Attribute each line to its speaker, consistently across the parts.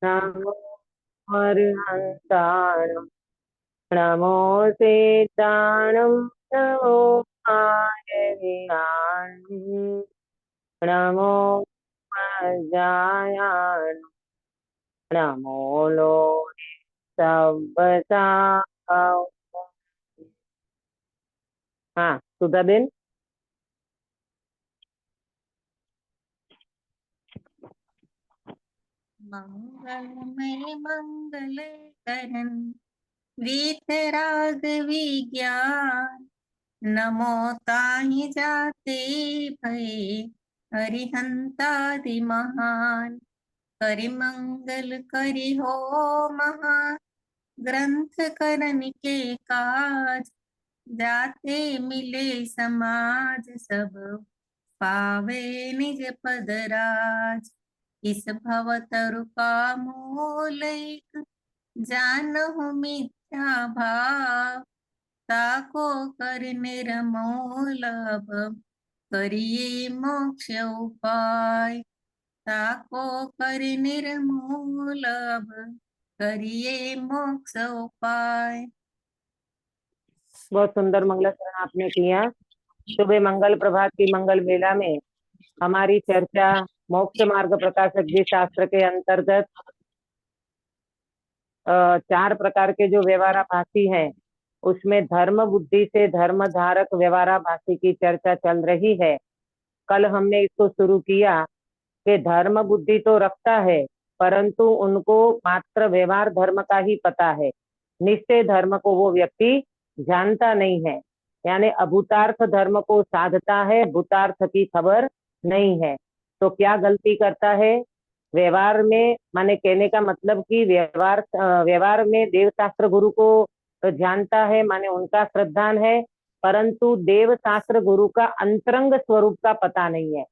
Speaker 1: नमो अर्हन्ताणं नमो सिद्धाणं नमो आयर्याणं नमो अजायाणं नमो लोके सब्बसाहु। हाँ सुधा बेन।
Speaker 2: मंगलमय मंगल करण वीतराग विज्ञान नमो ताहि जाते भये हरिहंतादि महान करि मंगल करि हो महान ग्रंथ करन के काज जाते मिले समाज सब पावे निज पद राज इस भव तरु का मूल एक जानहु मिथ्या भाव ताको कर निर्मूल अब करिए मोक्ष उपाय ताको कर निर्मूल अब करिए मोक्ष उपाय।
Speaker 1: बहुत सुंदर मंगलाचरण आपने किया। शुभ मंगल प्रभात की मंगल बेला में हमारी चर्चा मोक्ष मार्ग प्रकाशक जी शास्त्र के अंतर्गत चार प्रकार के जो व्यवहाराभासी हैं उसमें धर्म बुद्धि से धर्म धारक व्यवहाराभासी की चर्चा चल रही है। कल हमने इसको शुरू किया कि धर्म बुद्धि तो रखता है परंतु उनको मात्र व्यवहार धर्म का ही पता है, निश्चय धर्म को वो व्यक्ति जानता नहीं है। यानी अभूतार्थ धर्म को साधता है, भूतार्थ की खबर नहीं है। तो क्या गलती करता है व्यवहार में, माने कहने का मतलब कि व्यवहार में देव शास्त्र गुरु को जानता है, माने उनका श्रद्धान है, परंतु देव शास्त्र गुरु का अंतरंग स्वरूप का पता नहीं है।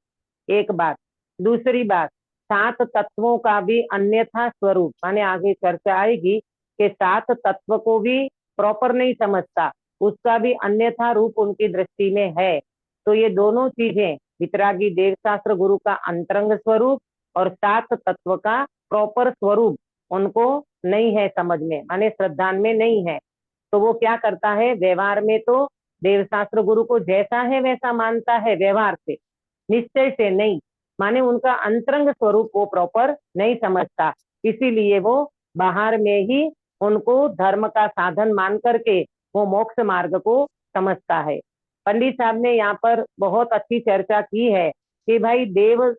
Speaker 1: एक बात। दूसरी बात, सात तत्वों का भी अन्यथा स्वरूप, माने आगे चर्चा आएगी कि सात तत्व को भी प्रॉपर नहीं समझता, उसका भी अन्यथा रूप उनकी दृष्टि में है। तो ये दोनों चीजें, वितरागी देव शास्त्र गुरु का अंतरंग स्वरूप और सात तत्व का प्रॉपर स्वरूप उनको नहीं है समझ में, माने श्रद्धान में नहीं है। तो वो क्या करता है, व्यवहार में तो देव शास्त्र गुरु को जैसा है वैसा मानता है व्यवहार से, निश्चय से नहीं, माने उनका अंतरंग स्वरूप वो प्रॉपर नहीं समझता। इसीलिए वो बाहर में ही उनको धर्म का साधन मान करके वो मोक्ष मार्ग को समझता है। पंडित साहब ने यहाँ पर बहुत अच्छी चर्चा की है कि भाई देव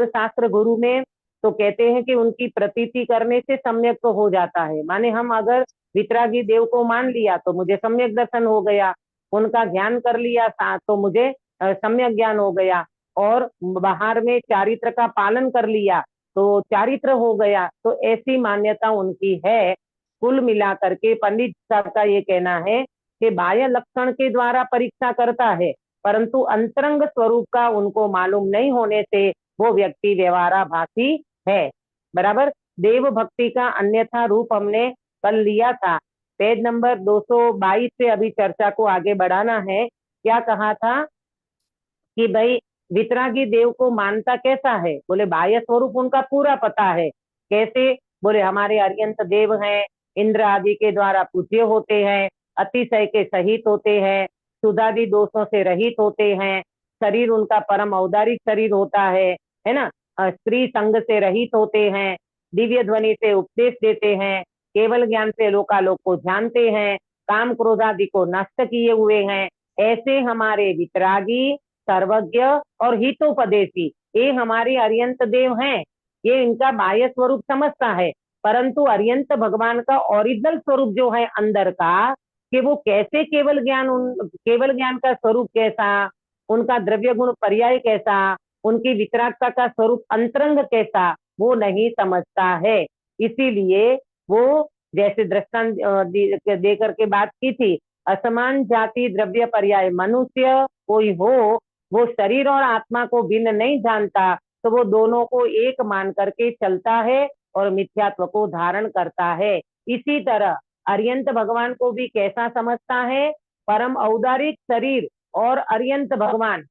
Speaker 1: शास्त्र गुरु में तो कहते हैं कि उनकी प्रतीति करने से सम्यक तो हो जाता है, माने हम अगर वितरागी देव को मान लिया तो मुझे सम्यक दर्शन हो गया, उनका ज्ञान कर लिया तो मुझे सम्यक ज्ञान हो गया, और बाहर में चारित्र का पालन कर लिया तो चारित्र हो गया। तो ऐसी मान्यता उनकी है। कुल मिलाकर के पंडित साहब का ये कहना है कि बाह्य लक्षण के द्वारा परीक्षा करता है परंतु अंतरंग स्वरूप का उनको मालूम नहीं होने से वो व्यक्ति व्यवहाराभासी है। बराबर। देव भक्ति का अन्यथा रूप हमने कल लिया था, पेज नंबर 222 से अभी चर्चा को आगे बढ़ाना है। क्या कहा था कि भाई वितरागी देव को मानता कैसा है, बोले बाह्य स्वरूप उनका पूरा पता है। कैसे, बोले हमारे अरियंत देव हैं, इंद्र आदि के द्वारा पूज्य होते हैं, अतिशय के सहित होते हैं, सुधादि दोषों से रहित होते हैं, शरीर उनका परम औदारिक शरीर होता है ना, स्त्री संग से रहित होते हैं, दिव्य ध्वनि से उपदेश देते हैं, केवल ज्ञान से लोकालोक को जानते हैं, काम क्रोधादि को नष्ट किए हुए हैं। ऐसे हमारे वितरागी सर्वज्ञ और हितोपदेशी ये हमारे अरियंत देव हैं। ये इनका बाह्य स्वरूप समझता है परंतु अरियंत भगवान का ओरिजिनल स्वरूप जो है अंदर का, कि वो कैसे केवल ज्ञान का स्वरूप कैसा, उनका द्रव्य गुण पर्याय कैसा, उनकी वितरागता का स्वरूप अंतरंग कैसा, वो नहीं समझता है। इसीलिए वो जैसे दृष्टांत दे करके बात की थी, असमान जाति द्रव्य पर्याय मनुष्य कोई हो, वो शरीर और आत्मा को भिन्न नहीं जानता, तो वो दोनों को एक मान करके चलता है और मिथ्यात्व को धारण करता है। इसी तरह अरियंत भगवान को भी कैसा समझता है, परम औदारिक शरीर और अरियंत भगवान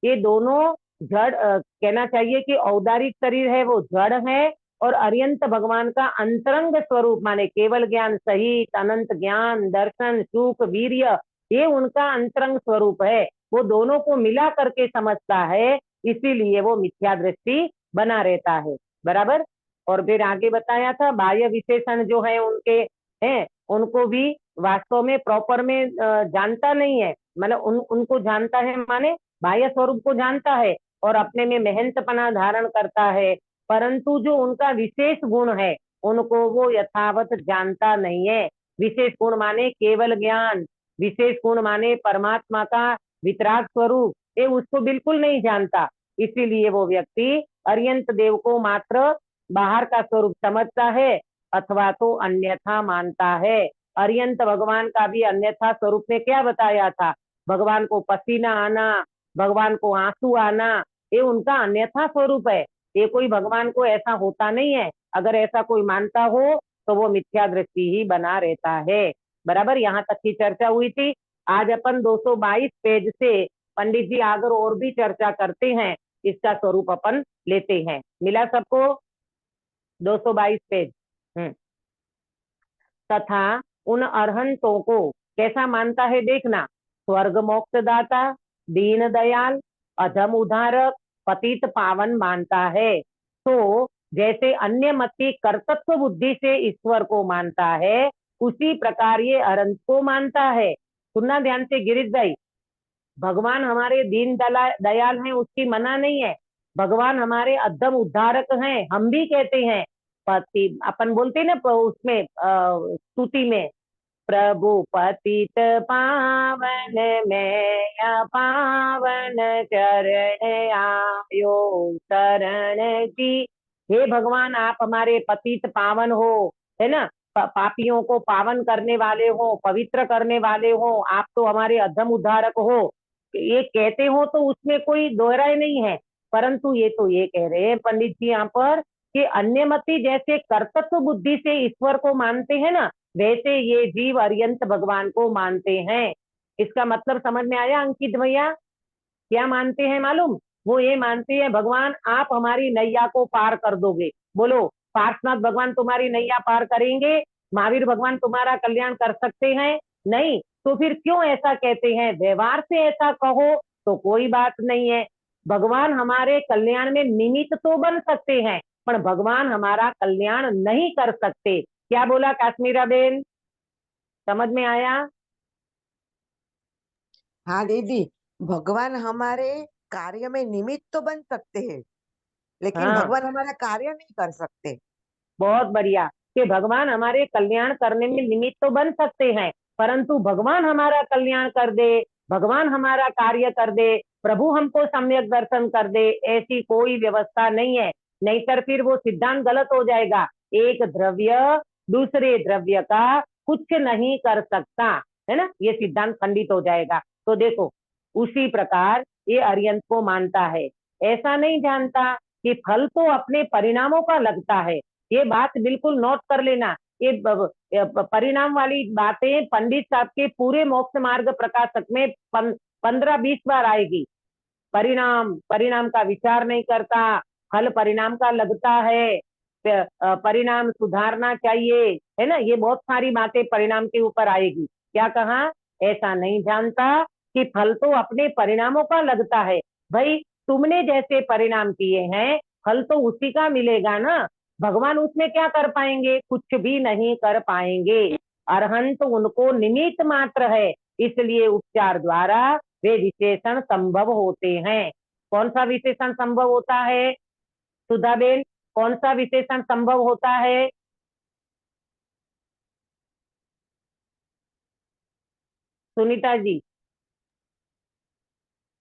Speaker 1: ये दोनों जड़, कहना चाहिए कि औदारिक शरीर है वो जड़ है और अर्यंत भगवान का अंतरंग स्वरूप माने केवल ज्ञान सहित अनंत ज्ञान, दर्शन, सुख, वीर्य, ये उनका अंतरंग स्वरूप है। वो दोनों को मिला करके समझता है, इसीलिए वो मिथ्या दृष्टि बना रहता है। बराबर। और फिर आगे बताया था बाह्य विशेषण जो है उनके हैं, उनको भी वास्तव में प्रॉपर में जानता नहीं है, मतलब उनको जानता है माने बाह्य स्वरूप को जानता है और अपने में महंतपना धारण करता है, परंतु जो उनका विशेष गुण है उनको वो यथावत जानता नहीं है। विशेष गुण माने केवल ज्ञान, विशेष गुण माने परमात्मा का वितराग स्वरूप, ये उसको बिल्कुल नहीं जानता। इसीलिए वो व्यक्ति अर्यंत देव को मात्र बाहर का स्वरूप समझता है अथवा तो अन्यथा मानता है। अर्यंत भगवान का भी अन्यथा स्वरूप में क्या बताया था, भगवान को पसीना आना, भगवान को आंसू आना, ये उनका अन्यथा स्वरूप है। ये कोई भगवान को ऐसा होता नहीं है। अगर ऐसा कोई मानता हो तो वो मिथ्या दृष्टि ही बना रहता है। बराबर, यहाँ तक की चर्चा हुई थी। आज अपन 222 पेज से पंडित जी आगे और भी चर्चा करते हैं, इसका स्वरूप अपन लेते हैं। मिला सबको 222 पेज। तथा उन अरहंतों को कैसा मानता है देखना, स्वर्ग मोक्ष दाता, दीन दयाल, अधम उद्धारक, पतित पावन मानता है। तो जैसे अन्य मती कर्तृत्व बुद्धि से ईश्वर को मानता है, उसी प्रकार ये अरहंत को मानता है। सुनना ध्यान से गिरीश भाई, भगवान हमारे दीन दयाल हैं उसकी मना नहीं है, भगवान हमारे अधम उद्धारक हैं हम भी कहते हैं। पति अपन बोलते हैं ना उसमें स्तुति में, प्रभु पतित पावन मैं पावन चरण आयो शरण की। हे भगवान आप हमारे पतित पावन हो, है ना, पापियों को पावन करने वाले हो, पवित्र करने वाले हो, आप तो हमारे अधम उद्धारक हो। ये कहते हो तो उसमें कोई दोहराई नहीं है, परंतु ये तो ये कह रहे हैं पंडित जी यहाँ पर कि अन्यमति जैसे कर्तृत्व बुद्धि से ईश्वर को मानते हैं ना, वैसे ये जीव अर्यंत भगवान को मानते हैं। इसका मतलब समझ में आया अंकित भैया? क्या मानते हैं मालूम? वो ये मानते हैं भगवान आप हमारी नैया को पार कर दोगे। बोलो, पार्श्वनाथ भगवान तुम्हारी नैया पार करेंगे? महावीर भगवान तुम्हारा कल्याण कर सकते हैं? नहीं। तो फिर क्यों ऐसा कहते हैं? व्यवहार से ऐसा कहो तो कोई बात नहीं है, भगवान हमारे कल्याण में निमित्त तो बन सकते हैं, पर भगवान हमारा कल्याण नहीं कर सकते। क्या बोला काश्मीरा बेन, समझ में आया?
Speaker 3: हाँ दीदी, भगवान हमारे कार्य में निमित्त तो बन सकते हैं, लेकिन
Speaker 1: हाँ,
Speaker 3: भगवान हमारा कार्य नहीं कर सकते।
Speaker 1: बहुत बढ़िया, कि भगवान हमारे कल्याण करने में निमित्त तो बन सकते हैं, परंतु भगवान हमारा कल्याण कर दे, भगवान हमारा कार्य कर दे, प्रभु हमको सम्यक दर्शन कर दे, ऐसी कोई व्यवस्था नहीं है। नहीं कर फिर वो सिद्धांत गलत हो जाएगा। एक द्रव्य दूसरे द्रव्य का कुछ नहीं कर सकता, है ना, ये सिद्धांत खंडित हो जाएगा। तो देखो, उसी प्रकार ये अर्यंत को मानता है, ऐसा नहीं जानता कि फल तो अपने परिणामों का लगता है। ये बात बिल्कुल नोट कर लेना। ये परिणाम वाली बातें पंडित साहब के पूरे मोक्ष मार्ग प्रकाशक में 15-20 बार आएगी। परिणाम, परिणाम का विचार नहीं करता, फल परिणाम का लगता है, परिणाम सुधारना चाहिए, है ना, ये बहुत सारी बातें परिणाम के ऊपर आएगी। क्या कहा? ऐसा नहीं जानता कि फल तो अपने परिणामों का लगता है। भाई तुमने जैसे परिणाम किए हैं फल तो उसी का मिलेगा ना, भगवान उसमें क्या कर पाएंगे? कुछ भी नहीं कर पाएंगे। अरहंत उनको निमित्त मात्र है, इसलिए उपचार द्वारा वे विशेषण संभव होते हैं। कौन सा विशेषण संभव होता है सुधाबेन? कौन सा विशेषण संभव होता है? सुनीता जी,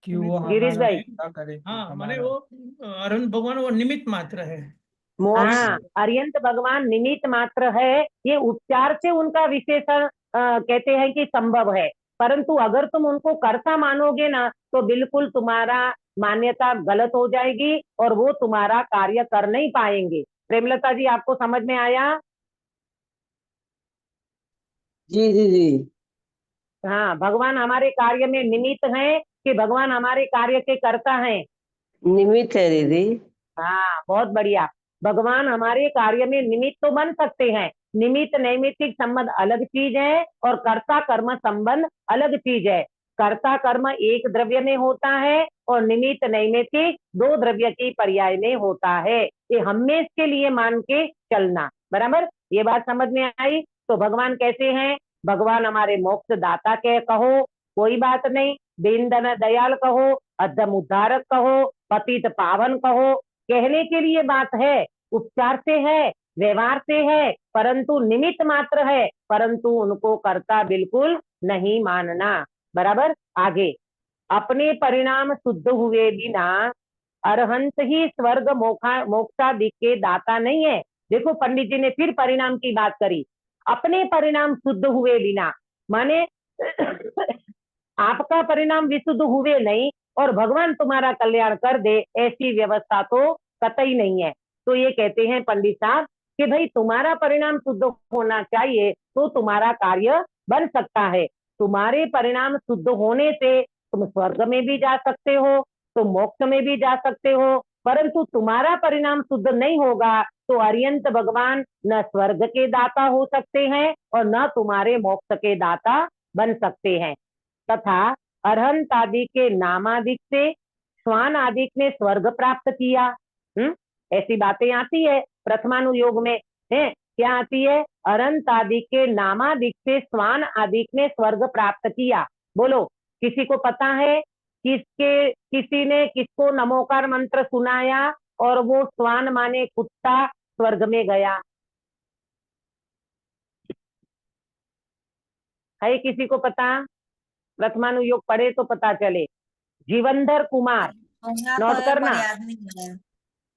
Speaker 4: कि वो
Speaker 1: गिरीश
Speaker 4: हमारा
Speaker 1: भाई।
Speaker 4: सेवा करे,
Speaker 5: हाँ माने
Speaker 4: हमारा
Speaker 5: वो अरुण भगवान वो निमित्त मात्र है।
Speaker 3: मोक्ष
Speaker 1: हाँ, अर्यंत भगवान निमित्त मात्र है, ये उपचार से उनका विशेषण कहते हैं कि संभव है, परंतु अगर तुम उनको कर्ता मानोगे ना तो बिल्कुल तुम्हारा मान्यता गलत हो जाएगी और वो तुम्हारा कार्य कर नहीं पाएंगे। प्रेमलता जी, आपको समझ में आया?
Speaker 6: जी जी जी।
Speaker 1: हाँ, भगवान हमारे कार्य में निमित्त हैं कि भगवान हमारे कार्य के कर्ता हैं?
Speaker 6: निमित्त है दीदी।
Speaker 1: हाँ, बहुत बढ़िया। भगवान हमारे कार्य में निमित्त तो बन सकते हैं, निमित्त नैमित्तिक संबंध अलग चीज है और कर्ता कर्म संबंध अलग चीज है। कर्ता कर्म एक द्रव्य में होता है और निमित्त नैमित्तिक दो द्रव्य की पर्याय में होता है। ये हमेशा के लिए मान के चलना, बराबर। ये बात समझ में आई। तो भगवान कैसे हैं? भगवान हमारे मोक्ष दाता के कहो कोई बात नहीं, दीन दन दयाल कहो, अधम उद्धारक कहो, पतित पावन कहो, कहने के लिए बात है, उपचार से है, व्यवहार से है, परंतु निमित्त मात्र है, परंतु उनको कर्ता बिल्कुल नहीं मानना, बराबर। आगे, अपने परिणाम शुद्ध हुए बिना अरहंत ही स्वर्ग मोक्षादि के दाता नहीं है। देखो पंडित जी ने फिर परिणाम की बात करी, अपने परिणाम शुद्ध हुए बिना, माने आपका परिणाम विशुद्ध हुए नहीं और भगवान तुम्हारा कल्याण कर दे, ऐसी व्यवस्था तो कतई नहीं है। तो ये कहते हैं पंडित साहब कि भाई तुम्हारा परिणाम शुद्ध होना चाहिए तो तुम्हारा कार्य बन सकता है। तुम्हारे परिणाम शुद्ध होने से तुम स्वर्ग में भी जा सकते हो, तुम मोक्ष में भी जा सकते हो, परंतु तुम्हारा परिणाम शुद्ध नहीं होगा तो अर्यंत भगवान न स्वर्ग के दाता हो सकते हैं और न तुम्हारे मोक्ष के दाता बन सकते हैं। तथा अरहंत आदि के नामादिक से स्वान आदिक ने स्वर्ग प्राप्त किया। ऐसी बातें आती है प्रथमानुयोग में, है क्या आती है? अरहंत आदि के नामादिक से स्वान आदिक ने स्वर्ग प्राप्त किया। बोलो, किसी को पता है किसी ने किसको नमोकार मंत्र सुनाया और वो स्वान माने कुत्ता स्वर्ग में गया? है किसी को पता? प्रथमानुयोग पढ़े तो पता चले। जीवनधर कुमार, नोट करना।
Speaker 2: याद नहीं है।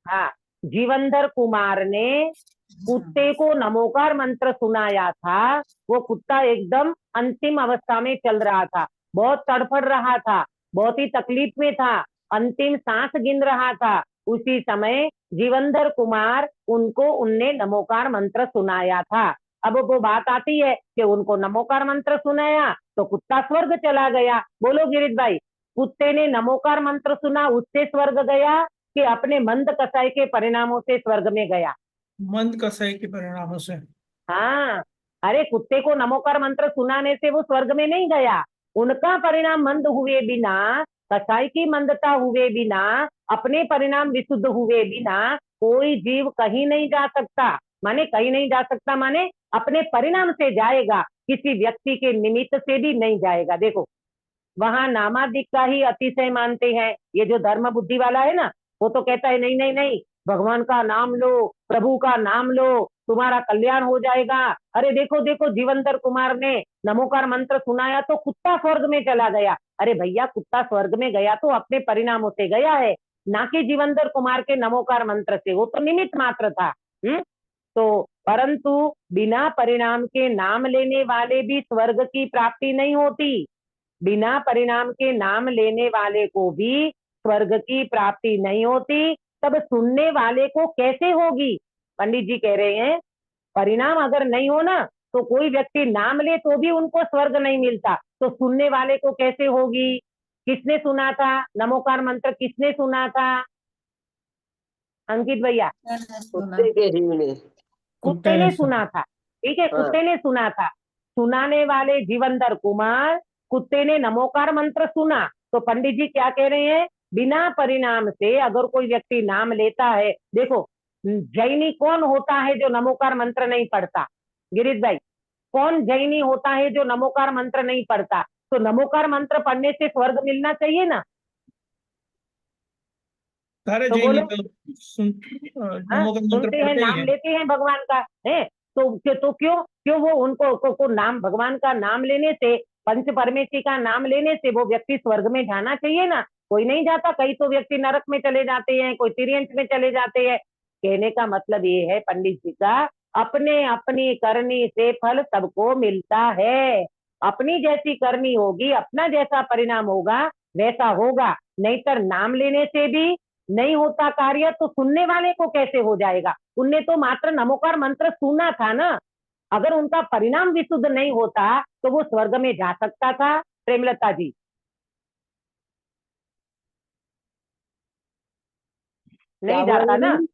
Speaker 1: हाँ, जीवनधर कुमार ने कुत्ते को नमोकार मंत्र सुनाया था। वो कुत्ता एकदम अंतिम अवस्था में चल रहा था, बहुत तड़फड़ रहा था, बहुत ही तकलीफ में था, अंतिम सांस गिन रहा था। उसी समय जीवनधर कुमार उनने नमोकार मंत्र सुनाया था। अब वो बात आती है कि उनको नमोकार मंत्र सुनाया तो कुत्ता स्वर्ग चला गया। बोलो गिरीश भाई, कुत्ते ने नमोकार मंत्र सुना उससे स्वर्ग गया कि अपने मंद कसाई के परिणामों से स्वर्ग में गया?
Speaker 5: मंद कसाई के परिणामों से।
Speaker 1: हाँ, अरे कुत्ते को नमोकार मंत्र सुनाने से वो स्वर्ग में नहीं गया, उनका परिणाम मंद हुए बिना, कसाई की मंदता हुए बिना, अपने परिणाम विशुद्ध हुए बिना कोई जीव कहीं नहीं जा सकता। माने कहीं नहीं जा सकता माने अपने परिणाम से जाएगा, किसी व्यक्ति के निमित्त से भी नहीं जाएगा। देखो वहां नामादिक का ही अतिशय मानते हैं। ये जो धर्म बुद्धि वाला है ना, वो तो कहता है नहीं नहीं नहीं, भगवान का नाम लो, प्रभु का नाम लो, तुम्हारा कल्याण हो जाएगा। अरे देखो देखो, जीवनधर कुमार ने नमोकार मंत्र सुनाया तो कुत्ता स्वर्ग में चला गया। अरे भैया, कुत्ता स्वर्ग में गया तो अपने परिणामों से गया है, ना कि जीवनधर कुमार के नमोकार मंत्र से, वो तो निमित्त मात्र था। तो परंतु बिना परिणाम के नाम लेने वाले भी स्वर्ग की प्राप्ति नहीं होती। बिना परिणाम के नाम लेने वाले को भी स्वर्ग की प्राप्ति नहीं होती। तब सुनने वाले को कैसे होगी? पंडित जी कह रहे हैं परिणाम अगर नहीं हो ना तो कोई व्यक्ति नाम ले तो भी उनको स्वर्ग नहीं मिलता, तो सुनने वाले को कैसे होगी? किसने सुना था नमोकार मंत्र? किसने सुना था अंकित भैया?
Speaker 6: कुत्ते के जीव ने।
Speaker 1: कुत्ते ने सुना था, ठीक है,
Speaker 6: हाँ।
Speaker 1: कुत्ते ने सुना था। सुनाने वाले जीवनधर कुमार, कुत्ते ने नमोकार मंत्र सुना। तो पंडित जी क्या कह रहे हैं? बिना परिणाम से अगर कोई व्यक्ति नाम लेता है, देखो जैनी कौन होता है जो नमोकार मंत्र नहीं पढ़ता? गिरीश भाई, कौन जैनी होता है जो नमोकार मंत्र नहीं पढ़ता? तो नमोकार मंत्र पढ़ने से स्वर्ग मिलना चाहिए ना?
Speaker 5: सारे
Speaker 1: तो
Speaker 5: जैनी
Speaker 1: बोलो,
Speaker 5: नमोकार मंत्र
Speaker 1: सुनते हैं,
Speaker 5: पढ़ते ही
Speaker 1: नाम
Speaker 5: हैं।
Speaker 1: लेते हैं भगवान का, है तो क्यों क्यों वो उनको को नाम, भगवान का नाम लेने से, पंच परमेश्वरी का नाम लेने से वो व्यक्ति स्वर्ग में जाना चाहिए ना? कोई नहीं जाता, कई तो व्यक्ति नरक में चले जाते हैं, कोई तिर्यंत में चले जाते हैं। कहने का मतलब ये है पंडित जी का, अपने अपनी करनी से फल सबको मिलता है। अपनी जैसी करनी होगी, अपना जैसा परिणाम होगा वैसा होगा, नहीं तर नाम लेने से भी नहीं होता कार्य तो सुनने वाले को कैसे हो जाएगा? उनने तो मात्र नमोकार मंत्र सुना था ना, अगर उनका परिणाम विशुद्ध नहीं होता तो वो स्वर्ग में जा सकता था? प्रेमलता जी, नहीं
Speaker 6: क्या
Speaker 1: जाता
Speaker 6: बोला
Speaker 1: ना?
Speaker 6: जी?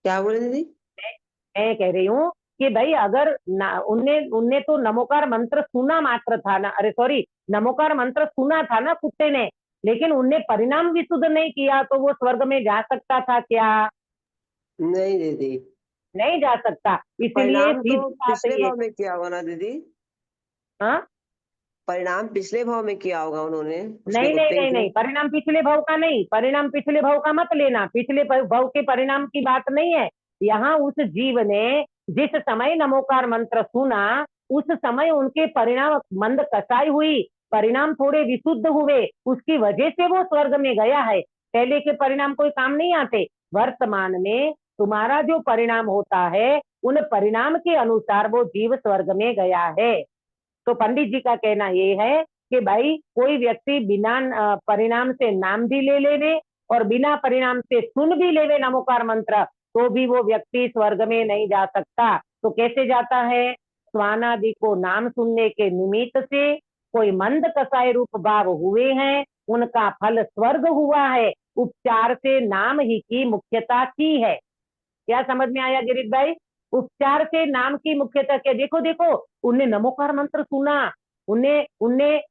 Speaker 6: क्या बोले दीदी?
Speaker 1: मैं कह रही हूँ कि भाई अगर उनने उनने तो नमोकार मंत्र सुना मात्र था ना, अरे सॉरी, नमोकार मंत्र सुना था ना कुत्ते ने, लेकिन उनने परिणाम विशुद्ध नहीं किया, तो वो स्वर्ग में जा सकता था क्या?
Speaker 6: नहीं दीदी,
Speaker 1: नहीं जा सकता। इसलिए
Speaker 6: परिणाम तो
Speaker 1: सीधी बात
Speaker 6: पिछले
Speaker 1: ये।
Speaker 6: भाव में किया होगा ना दीदी।
Speaker 1: हाँ,
Speaker 6: परिणाम पिछले भाव में किया होगा उन्होंने, उसने
Speaker 1: नहीं नहीं
Speaker 6: कुत्ते
Speaker 1: नहीं
Speaker 6: ने।
Speaker 1: नहीं, परिणाम पिछले भव का नहीं, परिणाम पिछले भव का मत लेना, पिछले भव के परिणाम की बात नहीं है। यहाँ उस जीव ने जिस समय नमोकार मंत्र सुना, उस समय उनके परिणाम मंद कसाई हुई, परिणाम थोड़े विशुद्ध हुए, उसकी वजह से वो स्वर्ग में गया है। पहले के परिणाम कोई काम नहीं आते। वर्तमान में तुम्हारा जो परिणाम होता है, उन परिणाम के अनुसार वो जीव स्वर्ग में गया है। तो पंडित जी का कहना ये है कि भाई कोई व्यक्ति बिना परिणाम से नाम भी ले लेवे और बिना परिणाम से सुन भी लेवे नमोकार मंत्र, तो भी वो व्यक्ति स्वर्ग में नहीं जा सकता। तो कैसे जाता है? स्वानादि को नाम सुनने के निमित्त से कोई मंद कसाय रूप भाव हुए हैं, उनका फल स्वर्ग हुआ है। उपचार से नाम ही की मुख्यता की है। क्या समझ में आया गिरीश भाई? उपचार से नाम की मुख्यता क्या? देखो देखो, उनने नमोकार मंत्र सुना, उनने उनने